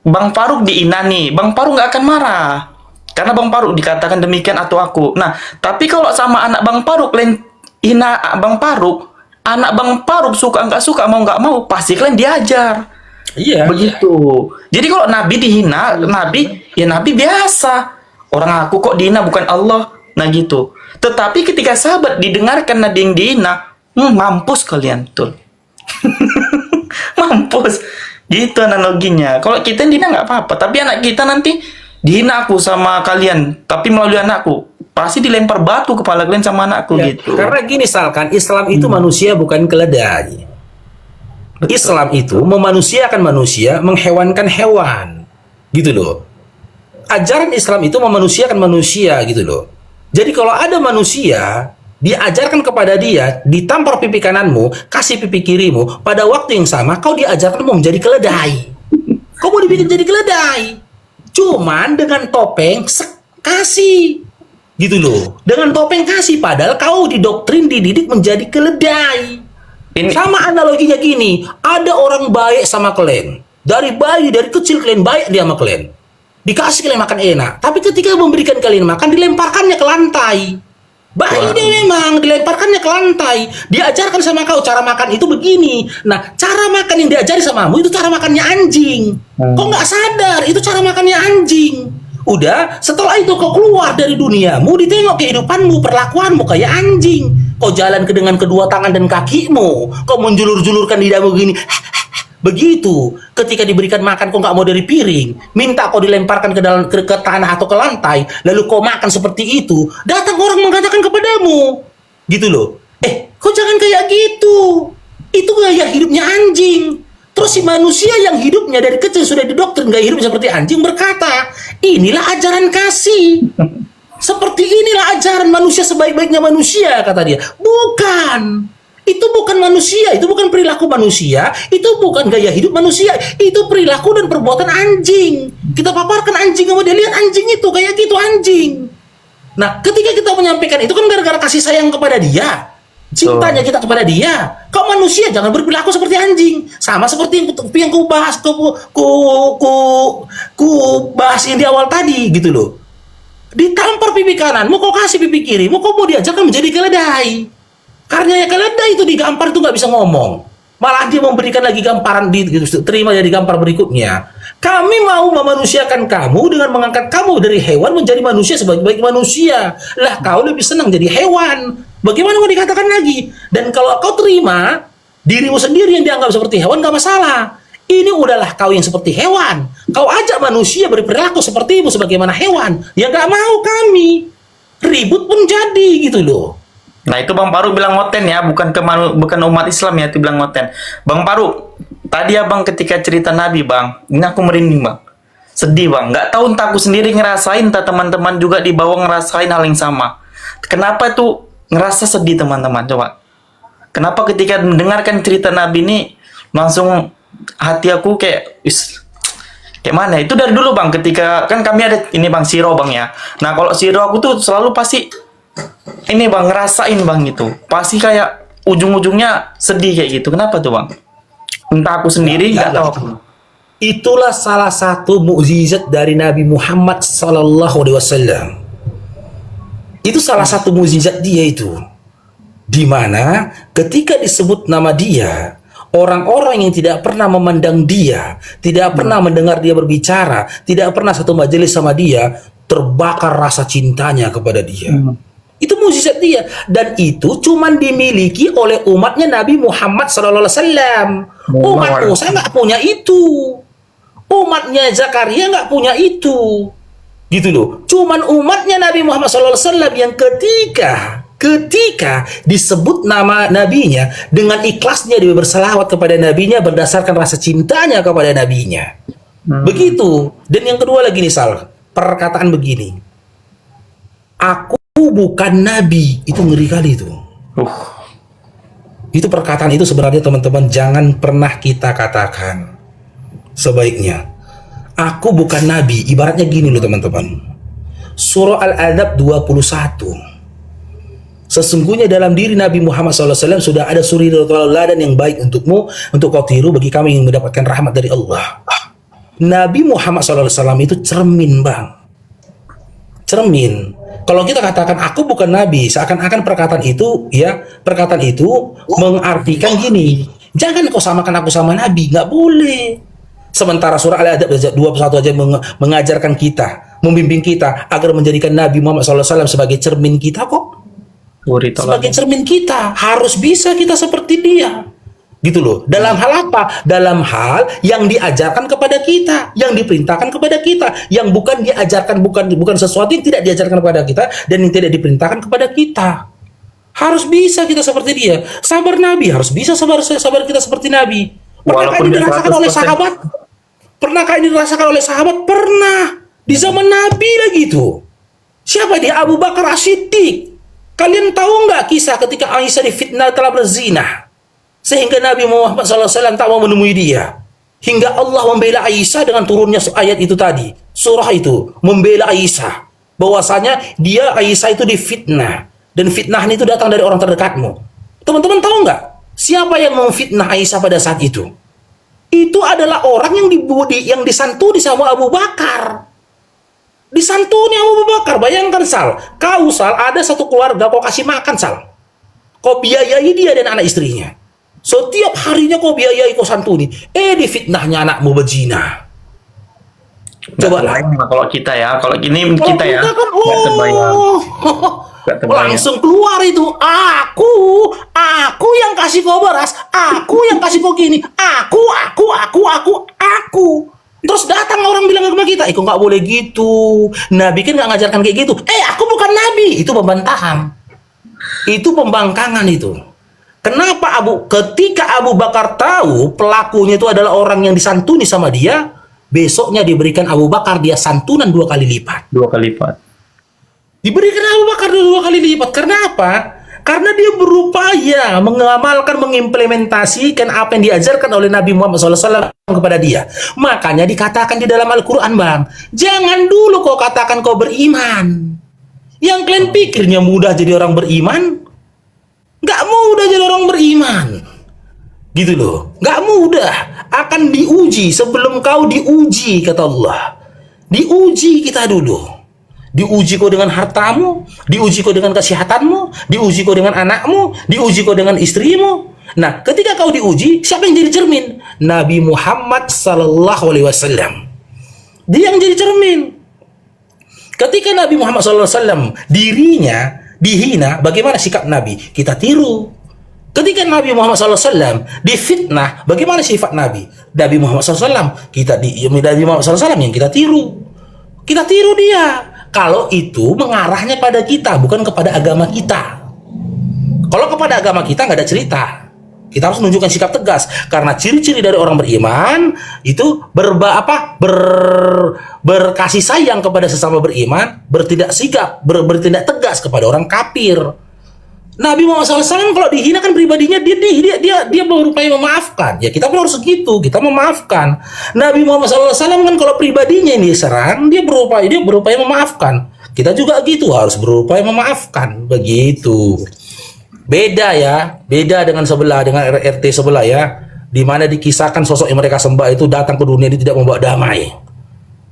Bang Faruk dihina nih, Bang Faruk nggak akan marah. Karena Bang Faruk dikatakan demikian atau aku. Nah, tapi kalau sama anak Bang Faruk, kalian hina Bang Faruk, anak Bang Faruk suka nggak suka, mau nggak mau, pasti kalian diajar. Iya. Begitu. Jadi kalau Nabi dihina, Nabi biasa. Orang aku kok dihina bukan Allah. Nah gitu. Tetapi ketika sahabat didengarkan Nabi yang dihina, mampus kalian tuh. Mampus. Gitu analoginya. Kalau kita yang dihina nggak apa-apa, tapi anak kita nanti dihina aku sama kalian, tapi melalui anakku, pasti dilempar batu kepala kalian sama anakku Ya, gitu. karena gini, misalkan Islam itu manusia bukan keledai. Islam itu memanusiakan manusia, menghewankan hewan. Gitu loh. Ajaran Islam itu memanusiakan manusia gitu loh. Jadi kalau ada manusia, diajarkan kepada dia, ditampar pipi kananmu, kasih pipi kirimu, pada waktu yang sama kau diajarkan mau menjadi keledai. Kau mau dibikin jadi keledai. Cuman dengan topeng kasih. Gitu loh. Dengan topeng kasih, padahal kau didoktrin, dididik menjadi keledai. Sama analoginya gini, ada orang baik sama kalian. Dari bayi, dari kecil kalian baik dia sama kalian. Dikasih kalian makan enak. Tapi ketika memberikan kalian makan, dilemparkannya ke lantai. Baik dia memang, dilemparkannya ke lantai. Diajarkan sama kau, cara makan itu begini. Nah, cara makan yang diajari samamu, itu cara makannya anjing. Kau nggak sadar, itu cara makannya anjing. Udah, setelah itu kau keluar dari duniamu, ditengok kehidupanmu, perlakuanmu kayak anjing. Kau jalan dengan kedua tangan dan kakimu. Kau menjulur-julurkan lidahmu gini. Begitu. Ketika diberikan makan, kau nggak mau dari piring. Minta kau dilemparkan ke tanah atau ke lantai. Lalu kau makan seperti itu. Datang orang mengatakan kepadamu. Gitu loh. Kau jangan kayak gitu. Itu gaya hidupnya anjing. Terus si manusia yang hidupnya dari kecil sudah didoktrin gaya hidup seperti anjing berkata, inilah ajaran kasih. Seperti inilah ajaran manusia sebaik-baiknya manusia, kata dia. Bukan. Itu bukan manusia, itu bukan perilaku manusia, itu bukan gaya hidup manusia, itu perilaku dan perbuatan anjing. Kita paparkan anjing sama dia, lihat anjing itu, kayak gitu anjing. Nah, ketika kita menyampaikan itu kan gara-gara kasih sayang kepada dia. Cintanya kita kepada dia. Kau manusia jangan berperilaku seperti anjing. Sama seperti yang ku bahas yang di awal tadi gitu loh. Ditampar pipi kananmu, kau kasih pipi kirimu, kau mau diajarkan menjadi keledai. Karena ya keledai itu digampar itu nggak bisa ngomong. Malah dia memberikan lagi gamparan, terima jadi gampar berikutnya. Kami mau memanusiakan kamu dengan mengangkat kamu dari hewan menjadi manusia sebaik-baik manusia. Lah kau lebih senang jadi hewan. Bagaimana mau dikatakan lagi? Dan kalau kau terima dirimu sendiri yang dianggap seperti hewan, gak masalah. Ini udahlah kau yang seperti hewan. Kau ajak manusia berperilaku sepertimu sebagaimana hewan. Ya gak mau kami. ribut pun jadi gitu loh. Nah itu Bang Faruk bilang ngoten ya, bukan umat Islam ya, itu bilang ngoten. Bang Faruk, tadi abang ketika cerita Nabi bang, ini aku merinding bang, sedih bang. Nggak tahu entah aku sendiri ngerasain, entah teman-teman juga di bawah ngerasain hal yang sama. Kenapa tuh ngerasa sedih teman-teman? Coba, kenapa ketika mendengarkan cerita Nabi ini langsung hati aku kayak, kayak mana? Itu dari dulu bang, ketika kan kami ada ini bang siro bang ya. Nah kalau siro aku tuh selalu pasti ini bang ngerasain bang gitu, pasti kayak ujung-ujungnya sedih kayak gitu. Kenapa tuh bang? Entah aku sendiri nggak tahu. Itulah salah satu mukjizat dari Nabi Muhammad SAW. Itu salah satu mukjizat dia itu, di mana ketika disebut nama dia, orang-orang yang tidak pernah memandang dia, tidak pernah mendengar dia berbicara, tidak pernah satu majelis sama dia, terbakar rasa cintanya kepada dia. Itu mukjizat dia, dan itu cuman dimiliki oleh umatnya Nabi Muhammad SAW. Umat Musa nggak punya itu, umatnya Zakaria nggak punya itu, gitu loh. Cuman umatnya Nabi Muhammad SAW yang ketika disebut nama nabinya, dengan ikhlasnya dia berselawat kepada nabinya berdasarkan rasa cintanya kepada nabinya. Begitu. Dan yang kedua lagi nih Sal, perkataan begini, aku bukan nabi, itu ngeri kali itu. Itu perkataan itu sebenarnya teman-teman jangan pernah kita katakan. Sebaiknya aku bukan nabi, ibaratnya gini loh teman-teman. Surah Al-Adab 21. Sesungguhnya dalam diri Nabi Muhammad SAW sudah ada suri dan yang baik untukmu, untuk kau tiru bagi kami yang mendapatkan rahmat dari Allah. Nabi Muhammad SAW itu cermin bang, cermin. Kalau kita katakan aku bukan nabi, seakan-akan perkataan itu mengartikan gini, jangan kau samakan aku sama nabi, nggak boleh. Sementara surah Al-Adab 21 aja mengajarkan kita, membimbing kita agar menjadikan Nabi Muhammad SAW sebagai cermin kita kok. Sebagai cermin kita, harus bisa kita seperti dia. Gitu loh. Dalam hal apa? Dalam hal yang diajarkan kepada kita, yang diperintahkan kepada kita, yang bukan diajarkan, bukan sesuatu yang tidak diajarkan kepada kita dan yang tidak diperintahkan kepada kita. Harus bisa kita seperti dia. Sabar Nabi, harus bisa sabar kita seperti Nabi. Pernahkah ini dirasakan oleh sahabat? Pernahkah ini dirasakan oleh sahabat? Pernah. Di zaman Nabi lagi itu. Siapa dia? Abu Bakar As-Siddiq. Kalian tahu nggak kisah ketika Aisyah difitnah telah berzina, sehingga Nabi Muhammad SAW tak mau menemui dia, hingga Allah membela Aisyah dengan turunnya ayat itu tadi, surah itu membela Aisyah, bahwasanya dia Aisyah itu difitnah, dan fitnah itu datang dari orang terdekatmu. Teman-teman tahu nggak siapa yang memfitnah Aisyah pada saat itu? Itu adalah orang yang disantuni sama Abu Bakar. Disantuni Abu Bakar. Bayangkan Sal, kau Sal ada satu keluarga kau kasih makan Sal, kau biayai dia dan anak istrinya, setiap harinya kau biayai, kau santuni, difitnahnya anakmu berzina. Coba lah kalau kita ya, kalau gini kita ya kan, nggak terbayang. Langsung keluar itu, aku yang kasih kau beras, aku yang kasih kau gini, aku. Terus datang orang bilang sama kita, kok nggak boleh gitu, Nabi kan nggak ngajarkan kayak gitu. Aku bukan Nabi, itu pembantahan, itu pembangkangan itu. Kenapa ketika Abu Bakar tahu pelakunya itu adalah orang yang disantuni sama dia, besoknya diberikan Abu Bakar dia santunan 2 kali lipat. 2 kali lipat. Diberikan Abu Bakar 2 kali lipat. Karena apa? Karena dia berupaya mengamalkan, mengimplementasikan apa yang diajarkan oleh Nabi Muhammad SAW kepada dia. Makanya dikatakan di dalam Al-Quran, bang, jangan dulu kau katakan kau beriman. Yang kalian pikirnya mudah jadi orang beriman, nggak mudah jadi orang beriman. Gitu loh, nggak mudah. Akan diuji sebelum kau diuji, kata Allah. Diuji kita dulu. Diuji kau dengan hartamu, diuji kau dengan kesehatanmu, diuji kau dengan anakmu, diuji kau dengan istrimu. Nah, ketika kau diuji, siapa yang jadi cermin? Nabi Muhammad SAW. Dia yang jadi cermin. Ketika Nabi Muhammad SAW dirinya dihina, bagaimana sikap Nabi? Kita tiru. Ketika Nabi Muhammad SAW difitnah, bagaimana sifat Nabi? Nabi Muhammad SAW, Nabi Muhammad SAW yang kita tiru. Kita tiru dia. kalau itu mengarahnya pada kita, bukan kepada agama kita. Kalau kepada agama kita nggak ada cerita. Kita harus menunjukkan sikap tegas, karena ciri-ciri dari orang beriman itu berkasih sayang kepada sesama beriman, bertindak bertindak tegas kepada orang kafir. Nabi Muhammad SAW kalau dihina kan pribadinya dia berupaya memaafkan. Ya kita pun harus begitu, kita memaafkan. Nabi Muhammad SAW kan kalau pribadinya ini diserang, dia berupaya memaafkan. Kita juga gitu, harus berupaya memaafkan, begitu. Beda ya, beda dengan RT sebelah ya, di mana dikisahkan sosok yang mereka sembah itu datang ke dunia ini tidak membawa damai,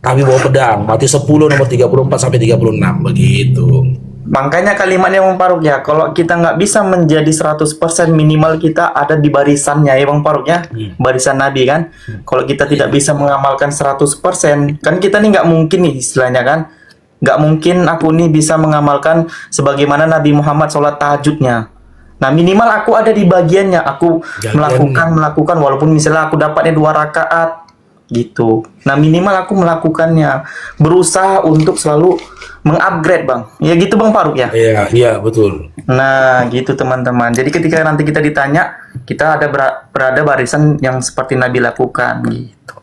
tapi bawa pedang. Mati 10 nomor 34 sampai 36 begitu. Makanya kalimatnya Bang Faruk ya, kalau kita nggak bisa menjadi 100% minimal kita ada di barisannya ya Bang Faruk ya, barisan Nabi kan. Kalau kita tidak bisa mengamalkan 100%, kan kita nih nggak mungkin nih istilahnya kan, nggak mungkin aku nih bisa mengamalkan sebagaimana Nabi Muhammad sholat tahajudnya. Nah minimal aku ada di bagiannya, aku melakukan walaupun misalnya aku dapatnya 2 rakaat gitu. Nah minimal aku melakukannya, berusaha untuk selalu mengupgrade Bang. Ya gitu Bang Faruk ya. Iya betul. Nah gitu teman-teman. Jadi ketika nanti kita ditanya, kita ada berada barisan yang seperti Nabi lakukan gitu.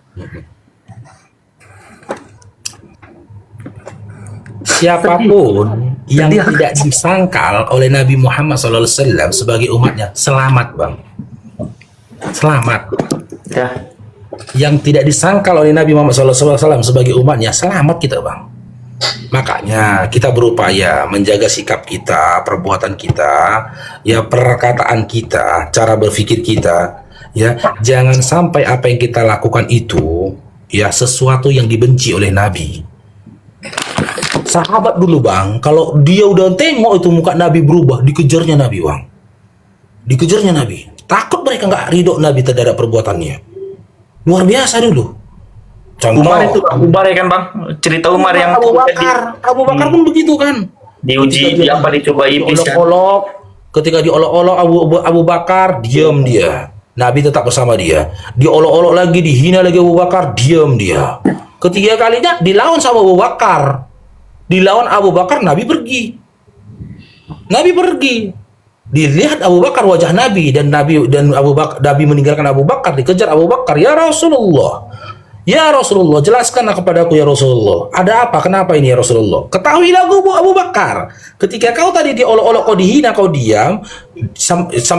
Siapapun yang tidak disangkal oleh Nabi Muhammad SAW sebagai umatnya, selamat Bang. Selamat. Ya. Yang tidak disangkal oleh Nabi Muhammad SAW sebagai umatnya, selamat kita Bang. Makanya kita berupaya menjaga sikap kita, perbuatan kita, ya perkataan kita, cara berpikir kita, ya jangan sampai apa yang kita lakukan itu ya sesuatu yang dibenci oleh Nabi. Sahabat dulu Bang, kalau dia udah tengok itu muka Nabi berubah, dikejarnya Nabi Bang. Dikejarnya Nabi. Takut mereka nggak ridho Nabi terhadap perbuatannya. Luar biasa dulu. Contoh, Umar ya kan Bang? Cerita Umar yang Abu Bakar pun begitu kan. Diuji, dicoba iblis kan. Ketika diolok-olok Abu Bakar, diam dia. Nabi tetap bersama dia. Diolok-olok lagi, dihina lagi Abu Bakar, diam dia. Ketiga kalinya dilawan sama Abu Bakar. Dilawan Abu Bakar, Nabi pergi. Dilihat Abu Bakar wajah Nabi dan Nabi meninggalkan Abu Bakar, dikejar Abu Bakar, ya Rasulullah, jelaskanlah kepadaku ya Rasulullah, ada apa, kenapa ini ya Rasulullah? Ketahuilah Abu Bakar, ketika kau tadi diolok-olok, kau dihina, kau diam,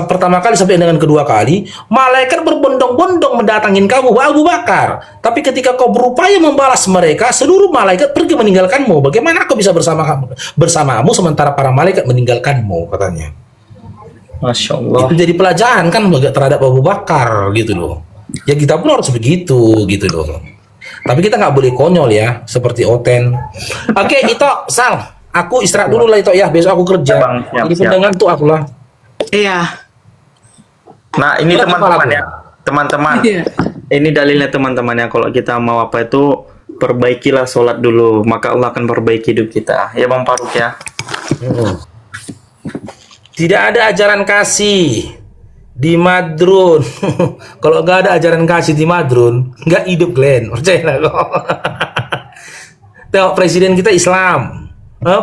pertama kali sampai dengan kedua kali, malaikat berbondong-bondong mendatangin kamu Abu Bakar. Tapi ketika kau berupaya membalas mereka, seluruh malaikat pergi meninggalkanmu. Bagaimana aku bisa bersamamu sementara para malaikat meninggalkanmu, katanya. Masya Allah. Itu jadi pelajaran kan terhadap Abu Bakar gitu loh. Ya kita pun harus begitu gitu loh. Tapi kita nggak boleh konyol ya, seperti Oten. Oke, itu Sal, aku istirahat dulu lah itu ya. Besok aku kerja. Bang, Jadi pendengar tuh aku lah. Iya. Nah ini teman-teman ya, teman-teman. Ini dalilnya teman-teman ya. Kalau kita mau apa itu, perbaikilah sholat dulu, maka Allah akan perbaiki hidup kita. Ya Bang Faruk ya. Tidak ada ajaran kasih di Madrun. Kalau nggak ada ajaran kasih di Madrun, nggak hidup Glenn. Percayalah kok. Tengok presiden kita Islam,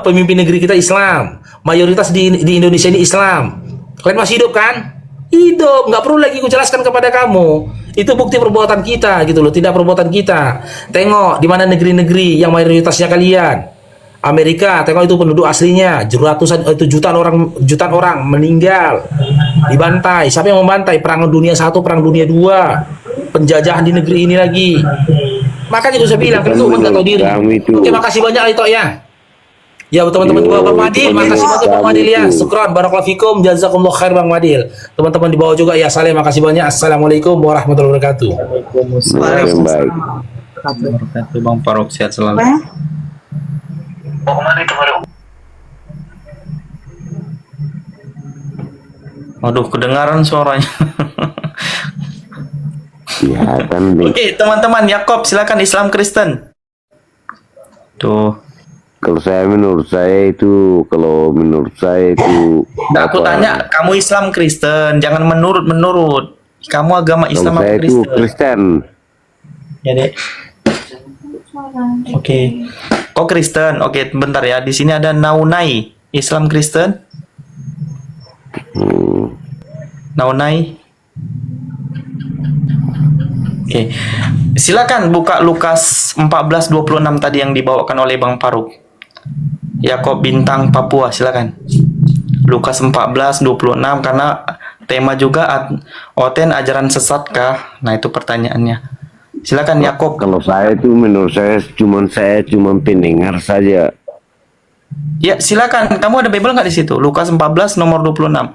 pemimpin negeri kita Islam, mayoritas di Indonesia ini Islam. Kalian masih hidup kan? Hidup, nggak perlu lagi aku jelaskan kepada kamu. Itu bukti perbuatan kita gitu loh, tidak perbuatan kita. Tengok di mana negeri-negeri yang mayoritasnya kalian. Amerika, tengok itu penduduk aslinya, jutaan orang meninggal, dibantai. Siapa yang membantai? Perang Dunia I, Perang Dunia II, penjajahan di negeri ini lagi. Makanya itu saya bilang, kan itu umat nggak tahu diri. Oke, makasih banyak itu ya. Ya teman-teman di bawah Bang Madil, makasih banyak Bang Madil ya. Syukran, barakallahu fikum, jazakumullah khair Bang Madil. Teman-teman di bawah juga ya, salam, makasih banyak. Assalamualaikum warahmatullahi wabarakatuh. Waalaikumsalam warahmatullahi wabarakatuh. Bang Faruk sehat selalu. Aduh, kedengaran suaranya. Ya kan. Oke, teman-teman, Yakob, silakan Islam Kristen. Tuh. Kalau menurut saya itu Nah, aku tanya, kamu Islam Kristen, jangan menurut. Kamu agama Islam kalau saya atau itu Kristen? Kristen. Ya, Dek. Oke. Oh Kristen, oke bentar ya. Di sini ada Naunai, Islam Kristen. Naunai. Oke, silakan buka Lukas 14:26 tadi yang dibawakan oleh Bang Faruk. Yakob Bintang Papua, silakan. Lukas 14:26 karena tema juga Oten ajaran sesatkah? Nah, itu pertanyaannya. Silakan Yakob. Kalau saya itu menurut saya cuma pendengar saja. Ya, silakan. Kamu ada Bible nggak di situ? Lukas 14 nomor 26.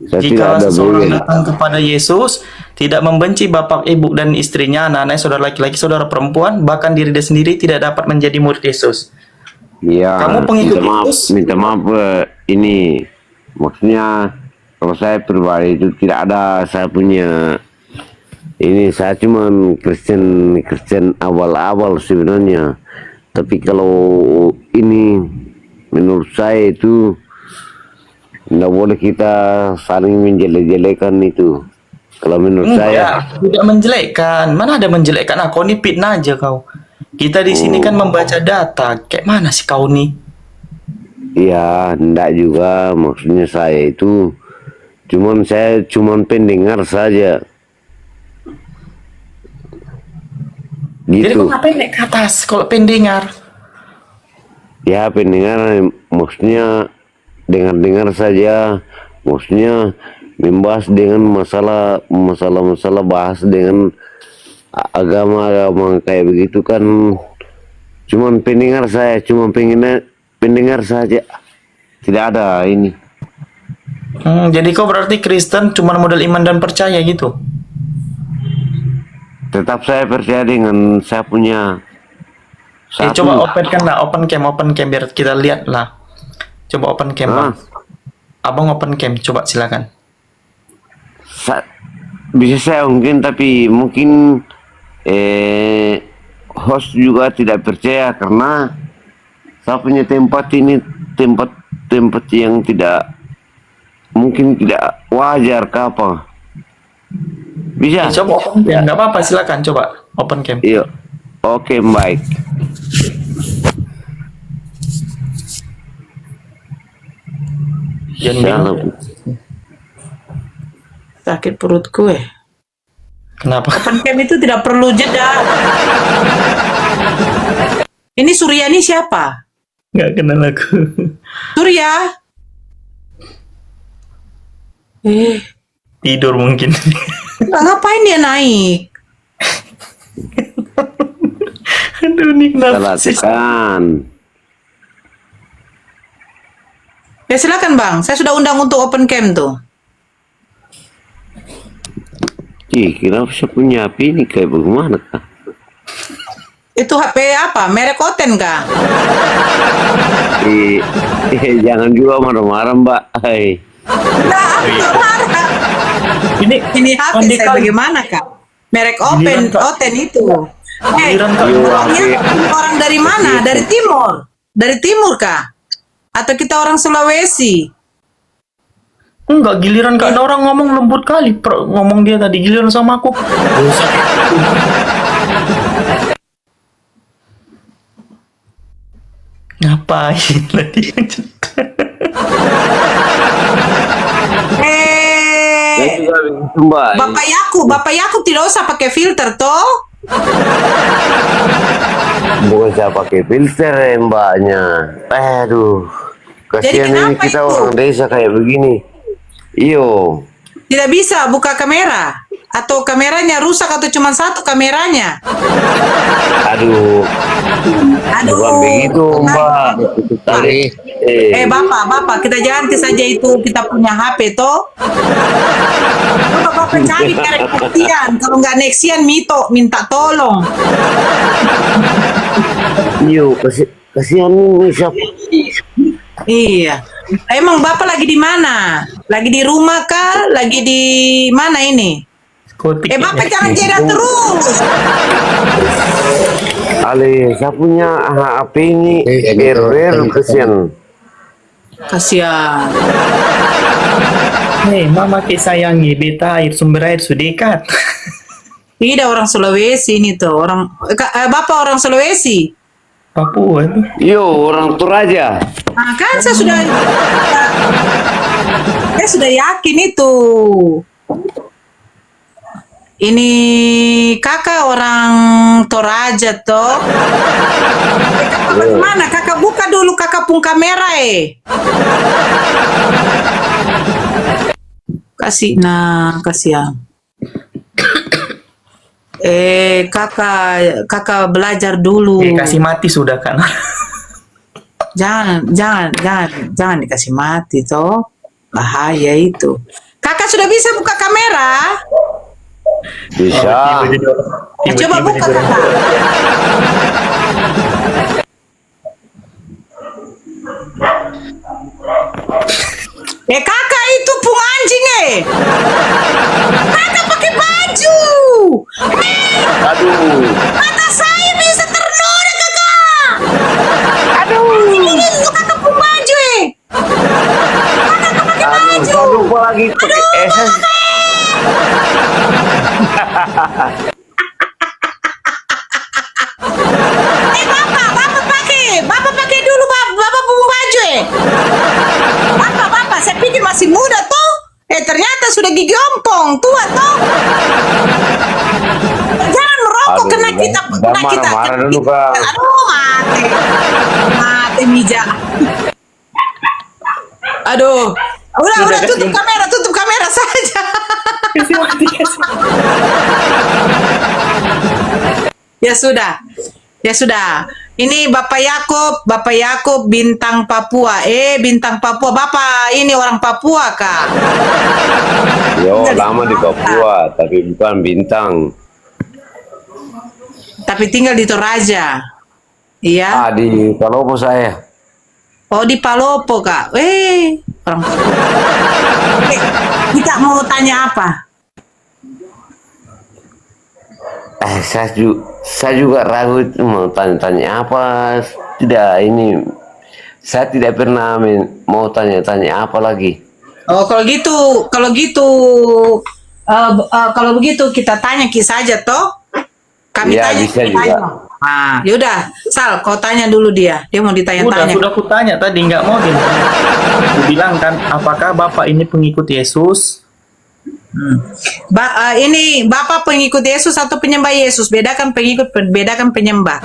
Saya tidak Jika ada seseorang Bible. datang kepada Yesus, tidak membenci bapak, ibu, dan istrinya, anak-anaknya, saudara laki-laki, saudara perempuan, bahkan diri dia sendiri tidak dapat menjadi murid Yesus. Iya. Kamu pengikut Yesus? Minta maaf ini maksudnya kalau saya pribadi itu tidak ada saya punya ini, saya cuma Kristen awal-awal sebenarnya. Tapi kalau ini menurut saya itu tidak boleh kita saling menjelek-jelekan itu. Kalau menurut saya Tidak menjelekkan. Mana ada menjelekkan? Kau ini fitnah aja kau. Kita di sini kan membaca data. Kayak mana sih kau nih? iya, tidak juga maksudnya saya itu saya cuman pendengar saja. Jadi Gitu. kau ngapain naik ke atas kalau pendengar? Ya pendengar maksudnya dengar-dengar saja, maksudnya membahas dengan masalah bahas dengan agama kayak begitu kan, cuman pendengar saya, cuma pendengar saja, tidak ada ini. Jadi kau berarti Kristen cuma modal iman dan percaya gitu? Tetap saya percaya dengan saya punya satu. Coba open cam biar kita lihat lah. Coba open cam, Bang. Abang open cam, coba silakan. Bisa saya mungkin, tapi mungkin host juga tidak percaya karena saya punya tempat ini tempat yang tidak mungkin tidak wajar ke apa. Bisa? Coba open cam, nggak apa-apa, silakan coba open cam. Iya. Oke, baik. Jangan bingung. Sakit perut gue. Kenapa? Open cam itu tidak perlu jeda. Ini Suryani siapa? Nggak kenal aku. Surya? Tidur mungkin. Ngapain dia naik? Aduh, nih kenapa sih? Silakan. Ya silakan Bang, saya sudah undang untuk open cam tuh. Kenapa saya punya HP ini kayak bagaimana kah? Itu HP apa? Merek Oten kah? Jangan juga marah-marah, Mbak. Hai. Nah, aku nggak marah. Ini HP Andi saya kan- bagaimana Kak? Merek Oten itu. Giliran Kak. Orangnya orang dari mana? Dari timur? Dari timur kah? Atau kita orang Sulawesi? Enggak, giliran Kak, ada orang ngomong lembut kali. Ngomong dia tadi, giliran sama aku. Ngapain tadi yang Saya juga begitu, Mbak. Bapak Yakub tidak usah pakai filter toh? Bukan saya pakai filter Mbaknya. Aduh. Kasihan ini kenapa kita itu? orang desa kayak begini. Iyo. Tidak bisa buka kamera? Atau kameranya rusak atau cuma satu kameranya? Aduh. Aduh. Bukan begitu, Mbak. Tadi. Bapak, kita ganti saja itu kita punya HP toh. Coba Bapak cari merek Nexian. Kalau nggak Nexian, minta tolong. Iyo, kasihan ini siapa? Iya. Emang Bapak lagi di mana? Lagi di rumah kah? Lagi di mana ini? Bapak jangan jeda terus. Ale, saya punya HP ini error kasihan. Kasihan. Hei, mama sayangi beta sumber air sudah dekat. Tidak orang Sulawesi ini tuh. Bapak orang Sulawesi. Papua itu. Yo, orang Toraja. Nah, kan saya sudah yakin itu. Ini kakak orang Toraja toh. Kakak bagaimana? Kakak buka dulu kakak pun kamera Kasih ya. Kakak belajar dulu. Kasih mati sudah kan. Jangan dikasih mati toh. Bahaya itu. Kakak sudah bisa buka kamera? Bisa. Coba buka kakak. Kakak itu pung anjing Kakak pakai baju. Aduh. Mata saya bisa ternoda kakak. Aduh. Ini kakak pung baju Kakak pakai baju. Aduh, gua lagi pakai SS. Bapak pakai dulu bapak pung baju Bapak, saya pikir masih muda toh. Ternyata sudah gigi ompong, tua toh. Jangan merokok kena kita. Marah dulu, Kak. Aduh, mati Mija. Aduh, udah tutup kamera saja. Ya sudah. Ini Bapak Yakub Bintang Papua. Bintang Papua. Bapak ini orang Papua kah? Yo, lama di Papua, tapi bukan Bintang. Tapi tinggal di Toraja. Iya. Di Palopo saya. Oh, di Palopo kak. Orang Papua. Kita mau tanya apa? Saya juga ragu itu mau tanya apa. Saya tidak pernah mau tanya apa lagi. Oh, kalau begitu kita tanya saja toh. Kami Ya, tanya. bisa juga. Yaudah, Sal, kau tanya dulu dia. Dia mau ditanya-tanya. Sudah aku tanya tadi, nggak mau dia. Aku bilang kan, apakah Bapak ini pengikut Yesus? Ini Bapak pengikut Yesus atau penyembah Yesus? Bedakan pengikut, bedakan penyembah.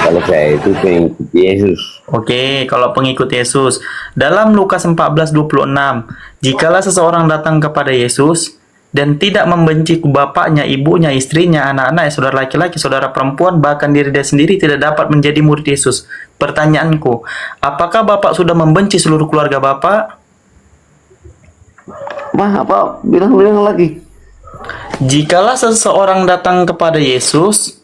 Kalau saya itu pengikut Yesus. Oke, kalau pengikut Yesus. Dalam Lukas 14:26, jikalau seseorang datang kepada Yesus dan tidak membenci bapaknya, ibunya, istrinya, anak-anaknya, saudara laki-laki, saudara perempuan, bahkan diri dia sendiri, tidak dapat menjadi murid Yesus. Pertanyaanku, apakah Bapak sudah membenci seluruh keluarga Bapak? Apa? Bilang lagi. Jikalau seseorang datang kepada Yesus,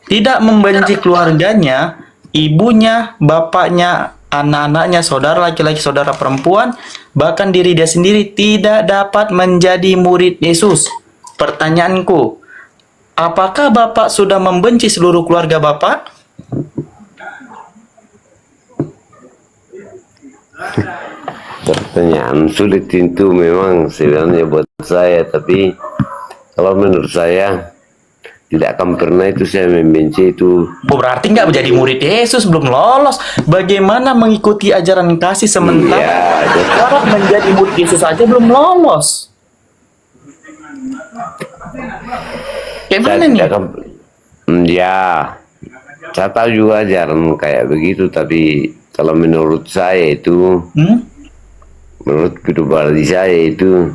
tidak membenci keluarganya, ibunya, bapaknya, anak-anaknya, saudara laki-laki, saudara perempuan, bahkan diri dia sendiri, tidak dapat menjadi murid Yesus. Pertanyaanku, apakah Bapak sudah membenci seluruh keluarga Bapak? Pertanyaan sulit itu memang sebenarnya buat saya, tapi kalau menurut saya tidak akan pernah itu saya membenci itu. Berarti nggak menjadi murid Yesus, belum lolos. Bagaimana mengikuti ajaran kasih sementara orang menjadi murid Yesus saja belum lolos? Kayak mana nih? Saya tahu juga ajaran kayak begitu, tapi kalau menurut saya itu, menurut pribadi saya itu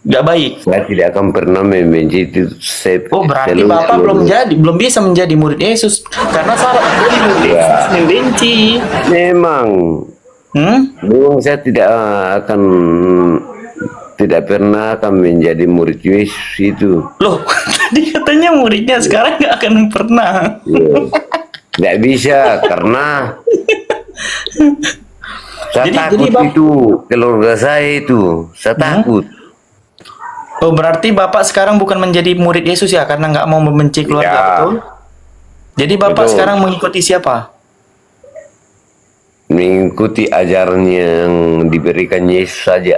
nggak baik. Saya tidak akan pernah membenci itu. Berarti Bapak belum bisa menjadi murid Yesus karena syarat menjadi murid Yesus membenci. Memang saya tidak pernah akan menjadi murid Yesus itu. Loh, tadi katanya muridnya, sekarang nggak akan pernah. Tidak bisa karena saya takut itu keluarga saya itu. Saya takut. Oh, berarti Bapak sekarang bukan menjadi murid Yesus ya, karena nggak mau membenci keluarga, betul? Jadi Bapak sekarang mengikuti siapa? Mengikuti ajaran yang diberikan Yesus saja.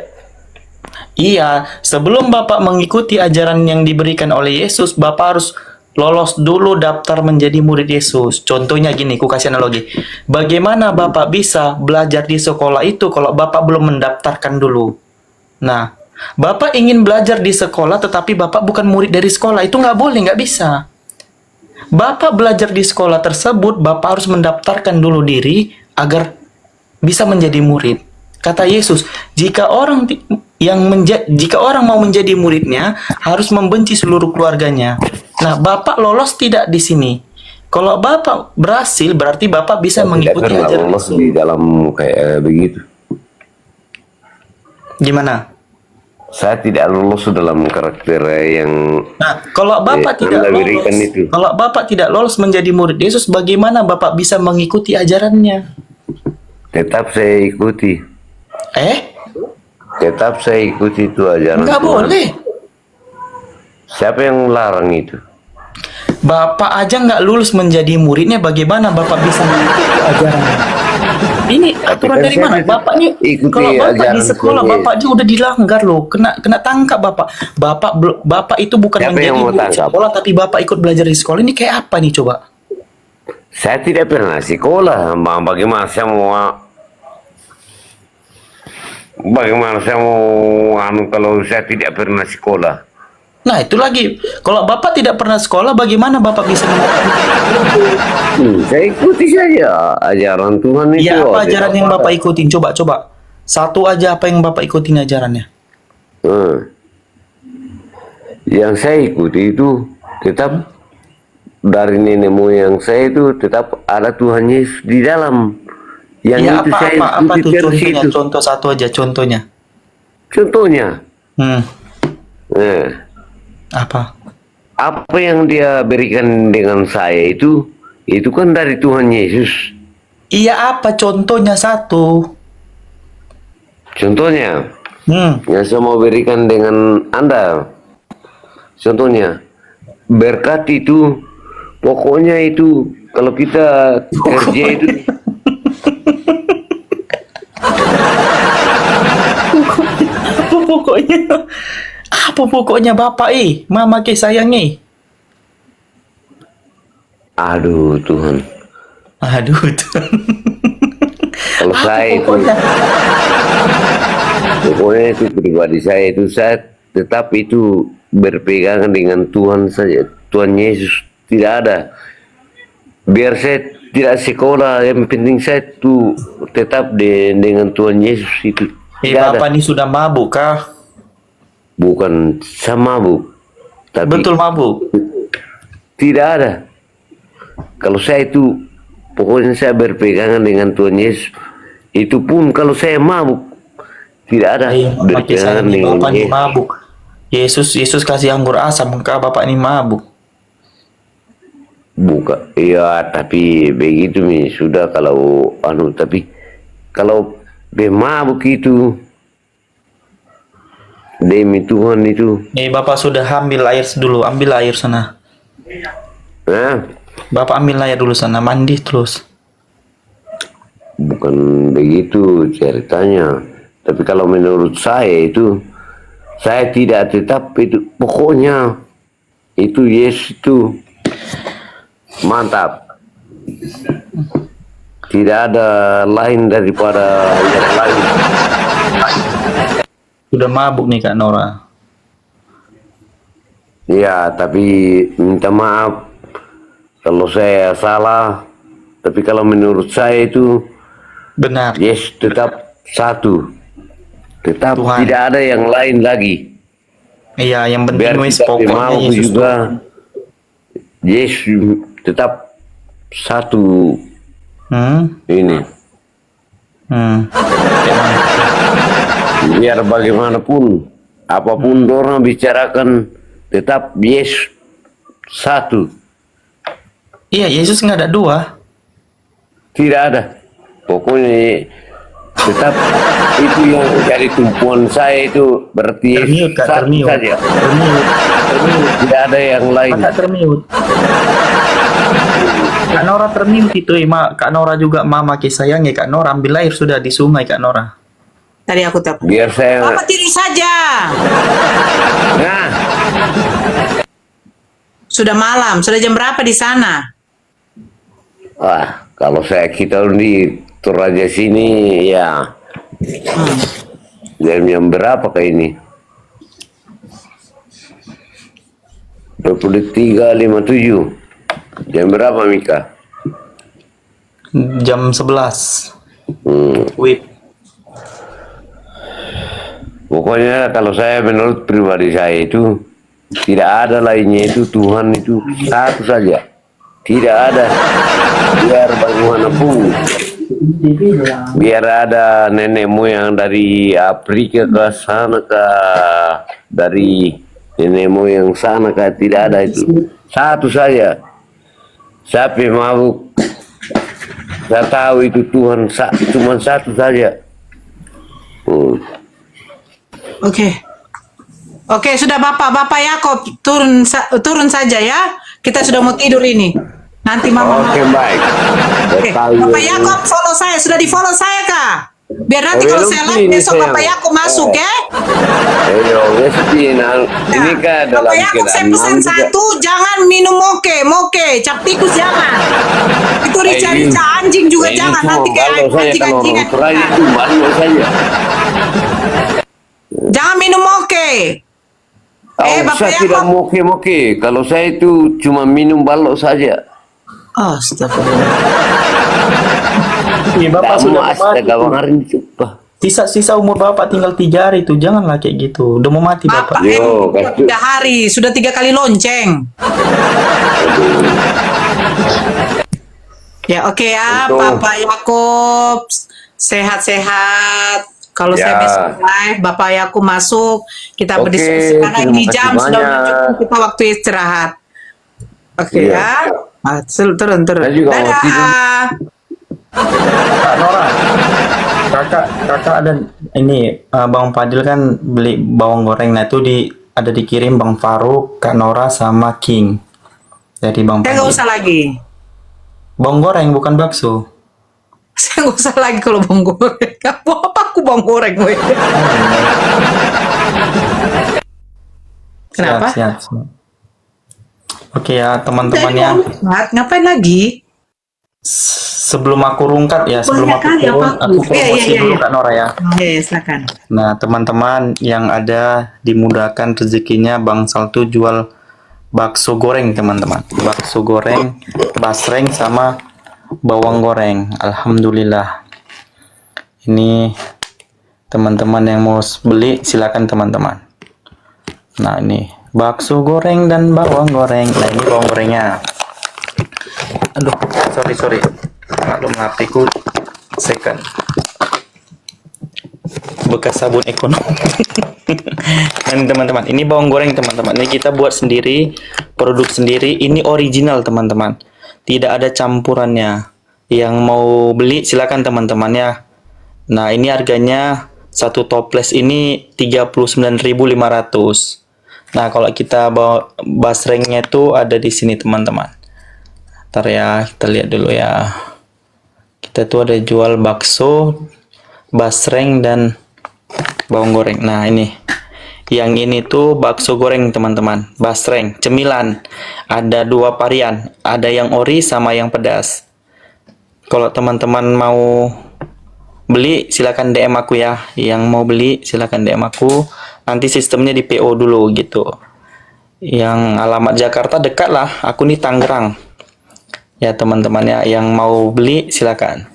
Iya, sebelum Bapak mengikuti ajaran yang diberikan oleh Yesus, Bapak harus lolos dulu daftar menjadi murid Yesus. Contohnya gini, ku kasih analogi. Bagaimana Bapak bisa belajar di sekolah itu kalau Bapak belum mendaftarkan dulu? Nah, Bapak ingin belajar di sekolah tetapi Bapak bukan murid dari sekolah. Itu nggak boleh, nggak bisa. Bapak belajar di sekolah tersebut, Bapak harus mendaftarkan dulu diri agar bisa menjadi murid. Kata Yesus, jika orang mau menjadi muridnya, harus membenci seluruh keluarganya. Nah, Bapak lolos tidak di sini? Kalau Bapak berhasil, berarti Bapak bisa Tidak mengikuti pernah ajaran lolos Yesus. di dalam kayak begitu. Gimana? Saya tidak lolos dalam karakter yang Nah, kalau Bapak tidak Anda lolos, berikan itu. kalau Bapak tidak lolos menjadi murid Yesus, bagaimana Bapak bisa mengikuti ajarannya? tetap saya ikuti. Tetap saya ikuti itu ajaran Nggak Tuhan. boleh. Siapa yang larang itu? Bapak aja nggak lulus menjadi muridnya, bagaimana Bapak bisa mengikuti ajarannya? Ini aturan kan dari saya mana? tetap Bapak nih, ikuti kalau Bapak di ajaran sekolah, Tuhan Bapak aja udah dilanggar loh, kena tangkap Bapak. Bapak itu bukan Siapa menjadi yang mau murid tangkap? sekolah, tapi Bapak ikut belajar di sekolah. Ini kayak apa nih coba? Saya tidak pernah sekolah. Bagaimana saya mau kalau saya tidak pernah sekolah? Nah, itu lagi. Kalau Bapak tidak pernah sekolah, bagaimana Bapak bisa mengetahui? Saya ikuti saja ajaran Tuhan itu. Ya, apa Tidak ajaran yang apa-apa. Bapak ikutin? Coba. Satu aja apa yang Bapak ikutin ajarannya? Yang saya ikuti itu tetap dari nenek moyang saya itu tetap ada Tuhan Yesus di dalam. Yang Ya, itu saya apa ikuti tuh terus contohnya? itu. Contoh satu aja contohnya. Contohnya, Apa? apa yang dia berikan dengan saya itu kan dari Tuhan Yesus. Iya, apa contohnya satu? Contohnya, Hmm. yang saya mau berikan dengan Anda. Contohnya, berkat itu, pokoknya itu, kalau kita kerja itu, Apa pokoknya Bapak Mama ke sayang aduh Tuhan, Aduh Tuhan. kalau Apa saya itu, pokoknya? pokoknya itu pribadi saya itu, saya tetap itu berpegangan dengan Tuhan saja, Tuhan Yesus, tidak ada. Biar saya tidak sekolah, yang penting saya itu tetap dengan Tuhan Yesus itu. Tidak ada. Bapak ini sudah mabuk kah? Bukan sama bu, tapi Betul mabuk. tidak ada. Kalau saya itu, pokoknya saya berpegangan dengan Tuhan Yesus. Itu pun kalau saya mabuk, tidak ada Pakai saya berpegangan ini dengan Bapak ini Yesus. mabuk. Yesus kasih anggur asam, kah Bapak ini mabuk? Bukan, iya, tapi begitu nih sudah kalau tapi kalau mabuk itu demi Tuhan itu, Bapak sudah ambil air dulu, ambil air sana. nah, Bapak ambil air dulu sana, mandi terus. bukan begitu ceritanya. Tapi kalau menurut saya itu, saya tidak tetap itu, pokoknya itu Yesus itu mantap. Tidak ada lain daripada yang lain. Sudah mabuk nih Kak Nora. Ya, tapi minta maaf kalau saya salah. Tapi kalau menurut saya itu, Benar. Yesus tetap satu. Tetap Tuhan. tidak ada yang lain lagi. Iya, yang Biar penting wis kita pokoknya mau Yesus juga, Tuhan. Yesus tetap satu ini. Biar bagaimanapun, apapun orang bicarakan, tetap Yesus satu. Iya, Yesus nggak ada dua. Tidak ada. Pokoknya tetap itu yang jadi tumpuan saya itu berarti Termute Kak, satu termute. saja. Termute. Tidak ada yang lain. Kak termute. Kak Nora termute itu, Kak Nora juga mama sayangnya Kak Nora ambil air sudah di sungai Kak Nora. Tadi aku telepon. Biar saya. Bapak tidur saja. Nah, Sudah malam. Sudah jam berapa di sana? Kalau kita di Toraja sini ya jam berapa kayak ini? 23.57. Jam berapa Mika? Jam 11. Wih. Pokoknya kalau saya menurut pribadi saya itu tidak ada lainnya, itu Tuhan itu satu saja. Tidak ada, biar bagaimanapun, biar ada nenek moyang dari Afrika ke sana ke, dari nenek moyang sana ke, tidak ada, itu satu saja. Siapa yang mabuk, saya tahu itu Tuhan cuma satu saja. Oke, sudah Bapak Yakob turun saja ya. Kita sudah mau tidur ini. Nanti Mama. Oke, baik. Oke. Bapak Yakob follow saya, sudah di follow saya kah? Biar nanti kalau saya live besok Bapak Yakob masuk ya. Ini kan dalam Bapak Yakob saya pesan satu, jangan minum moke, cap tikus jangan. Itu rica-rica anjing juga jangan, nanti kayak anjing-anjingan. Itu malu saja. Jangan minum moke. Bapak Saya tidak Yakob. moke-moke. Kalau saya itu cuma minum balok saja. Astagfirullah. Iya, Bapak sudah mau mati. Astaga, Bang Arin coba. Sisa umur Bapak tinggal 3 hari itu, janganlah kayak gitu. Udah mau mati Bapak. Yo, Bapak 3 hari, sudah 3 kali lonceng. Ya oke ya, Bapak Yakob sehat-sehat. Kalau Ya. saya besok live, Bapak Yakob masuk, kita Oke, berdiskusi karena ini terima jam kasih sudah banyak. menunjukkan kita waktu istirahat. Oke Iya. ya, turun. Saya juga mau tidur. Dadah. Kak Nora, kakak ada ini Bang Fadil kan beli bawang goreng, nah itu ada dikirim Bang Faruk, Kak Nora sama King dari Bang Saya nggak Fadil. usah lagi. Bawang goreng bukan bakso. Saya nggak usah lagi kalau bawang goreng. Apa aku bawang goreng, weh? Kenapa? Siap. Oke ya teman-temannya, Ngapain lagi? sebelum aku rungkat ya, sebelum aku Banyak kali turun, apa? aku promosi Iya. dulu Kak Nora ya. Oke, silakan. Nah teman-teman yang ada dimudahkan rezekinya, Bang Saltu jual bakso goreng teman-teman, bakso goreng, basreng sama bawang goreng. Alhamdulillah. Ini teman-teman yang mau beli silakan teman-teman. Nah ini bakso goreng dan bawang goreng. Nah ini bawang gorengnya. Aduh, sorry. Maklum HP ku second. Bekas sabun ekonomi. Dan teman-teman, ini bawang goreng teman-teman. Ini kita buat sendiri, produk sendiri. Ini original teman-teman. Tidak ada campurannya. Yang mau beli silakan teman-teman ya. Nah, ini harganya satu toples ini 39.500. Nah, kalau kita bawa basrengnya itu ada di sini teman-teman. Ntar ya, kita lihat dulu ya. Kita tuh ada jual bakso, basreng dan bawang goreng. Nah, ini. Yang ini tuh bakso goreng teman-teman, basreng, cemilan. Ada 2 varian, ada yang ori sama yang pedas. Kalau teman-teman mau beli silakan DM aku ya. Yang mau beli silakan DM aku. Nanti sistemnya di PO dulu gitu. Yang alamat Jakarta dekat lah, aku nih Tangerang. Ya teman-teman ya, yang mau beli silakan.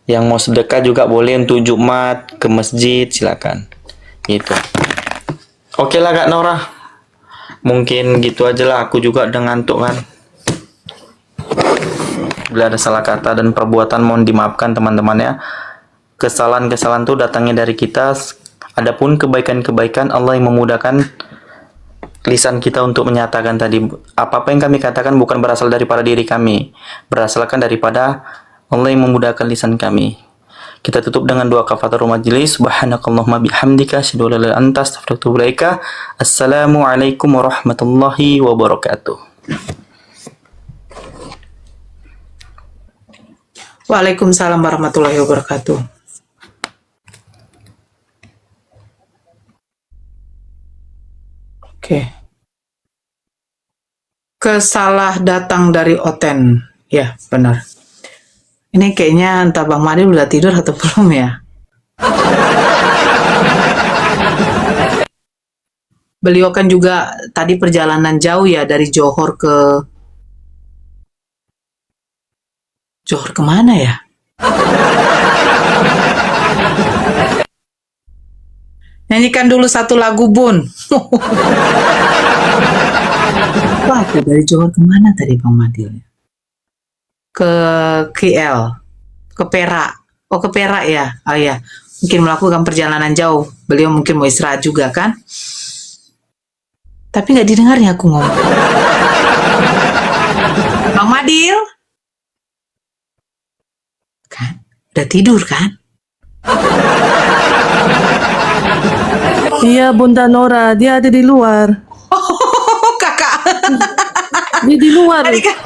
Yang mau sedekah juga boleh untuk Jumat ke masjid silakan. Gitu. Oke lah Kak Nora. Mungkin gitu aja lah, aku juga udah ngantuk kan. Bila ada salah kata dan perbuatan mohon dimaafkan teman-teman ya. Kesalahan-kesalahan itu datangnya dari kita. Adapun kebaikan-kebaikan Allah yang memudahkan lisan kita untuk menyatakan tadi. Apa-apa yang kami katakan bukan berasal daripada diri kami, berasalkan daripada Allah yang memudahkan lisan kami. Kita tutup dengan doa kafaratul majelis. Subhanakallahumma bihamdika asyhadu an la ilaha illa anta astaghfiruka wa atubu ilaika. Assalamualaikum warahmatullahi wabarakatuh. Waalaikumsalam warahmatullahi wabarakatuh. Oke. Kesalah datang dari Oten. Ya, benar. Ini kayaknya entah Bang Madi udah tidur atau belum ya. Beliau kan juga tadi perjalanan jauh ya dari Johor kemana ya? Nyanyikan dulu satu lagu, Bun. Wah, dari Johor kemana tadi Bang Madil? Ke KL, ke Perak. Oh, ke Perak ya? Oh ya, mungkin melakukan perjalanan jauh. Beliau mungkin mau istirahat juga kan? Tapi nggak didengarnya aku ngomong. Bang Madil? Kan? Udah tidur kan? Iya, Bunda Nora, dia ada di luar. Oh, kakak. Dia di luar. Tadi kan,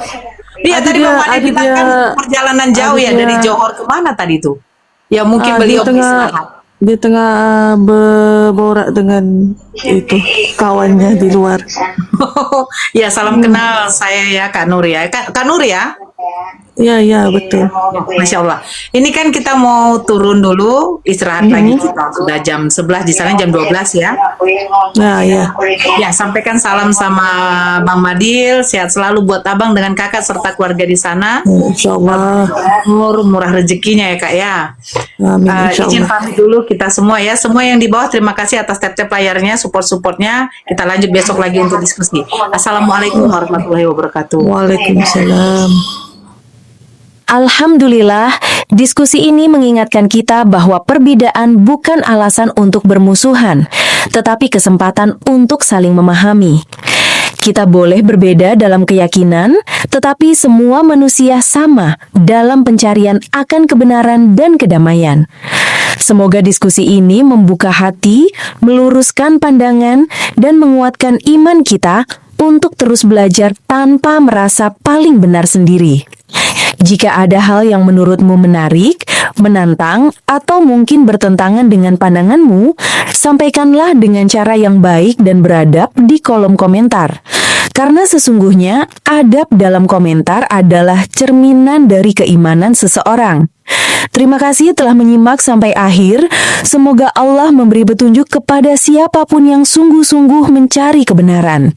iya Ada tadi dia- Bang Madil ada bilang dia- kan perjalanan jauh ada ya dia- dari Johor kemana tadi tuh? Ya mungkin beliau istirahat. Dia tengah berborak dengan itu kawannya di luar. Ya salam kenal saya ya Kak Nur ya. Kak Nur ya. Iya, betul. Masya Allah. Ini kan kita mau turun dulu, istirahat lagi kita. Sudah jam 11, di sana jam 12 ya. Nah, iya. Ya, sampaikan salam sama Bang Madil. Sehat selalu buat abang dengan kakak serta keluarga di sana. Insya Allah. Murah rezekinya ya Kak ya. Amin, insya Izin Allah. pamit dulu kita semua ya. Semua yang di bawah terima kasih atas tap-tap layarnya, support-supportnya. Kita lanjut besok lagi untuk diskusi. Assalamualaikum warahmatullahi wabarakatuh. Waalaikumsalam. Alhamdulillah, diskusi ini mengingatkan kita bahwa perbedaan bukan alasan untuk bermusuhan, tetapi kesempatan untuk saling memahami. Kita boleh berbeda dalam keyakinan, tetapi semua manusia sama dalam pencarian akan kebenaran dan kedamaian. Semoga diskusi ini membuka hati, meluruskan pandangan, dan menguatkan iman kita untuk terus belajar tanpa merasa paling benar sendiri. Jika ada hal yang menurutmu menarik, menantang, atau mungkin bertentangan dengan pandanganmu, sampaikanlah dengan cara yang baik dan beradab di kolom komentar. Karena sesungguhnya adab dalam komentar adalah cerminan dari keimanan seseorang. Terima kasih telah menyimak sampai akhir. Semoga Allah memberi petunjuk kepada siapapun yang sungguh-sungguh mencari kebenaran.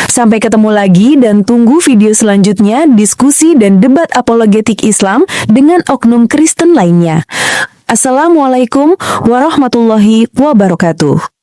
Sampai ketemu lagi dan tunggu video selanjutnya diskusi dan debat apologetik Islam dengan oknum Kristen lainnya. Assalamualaikum warahmatullahi wabarakatuh.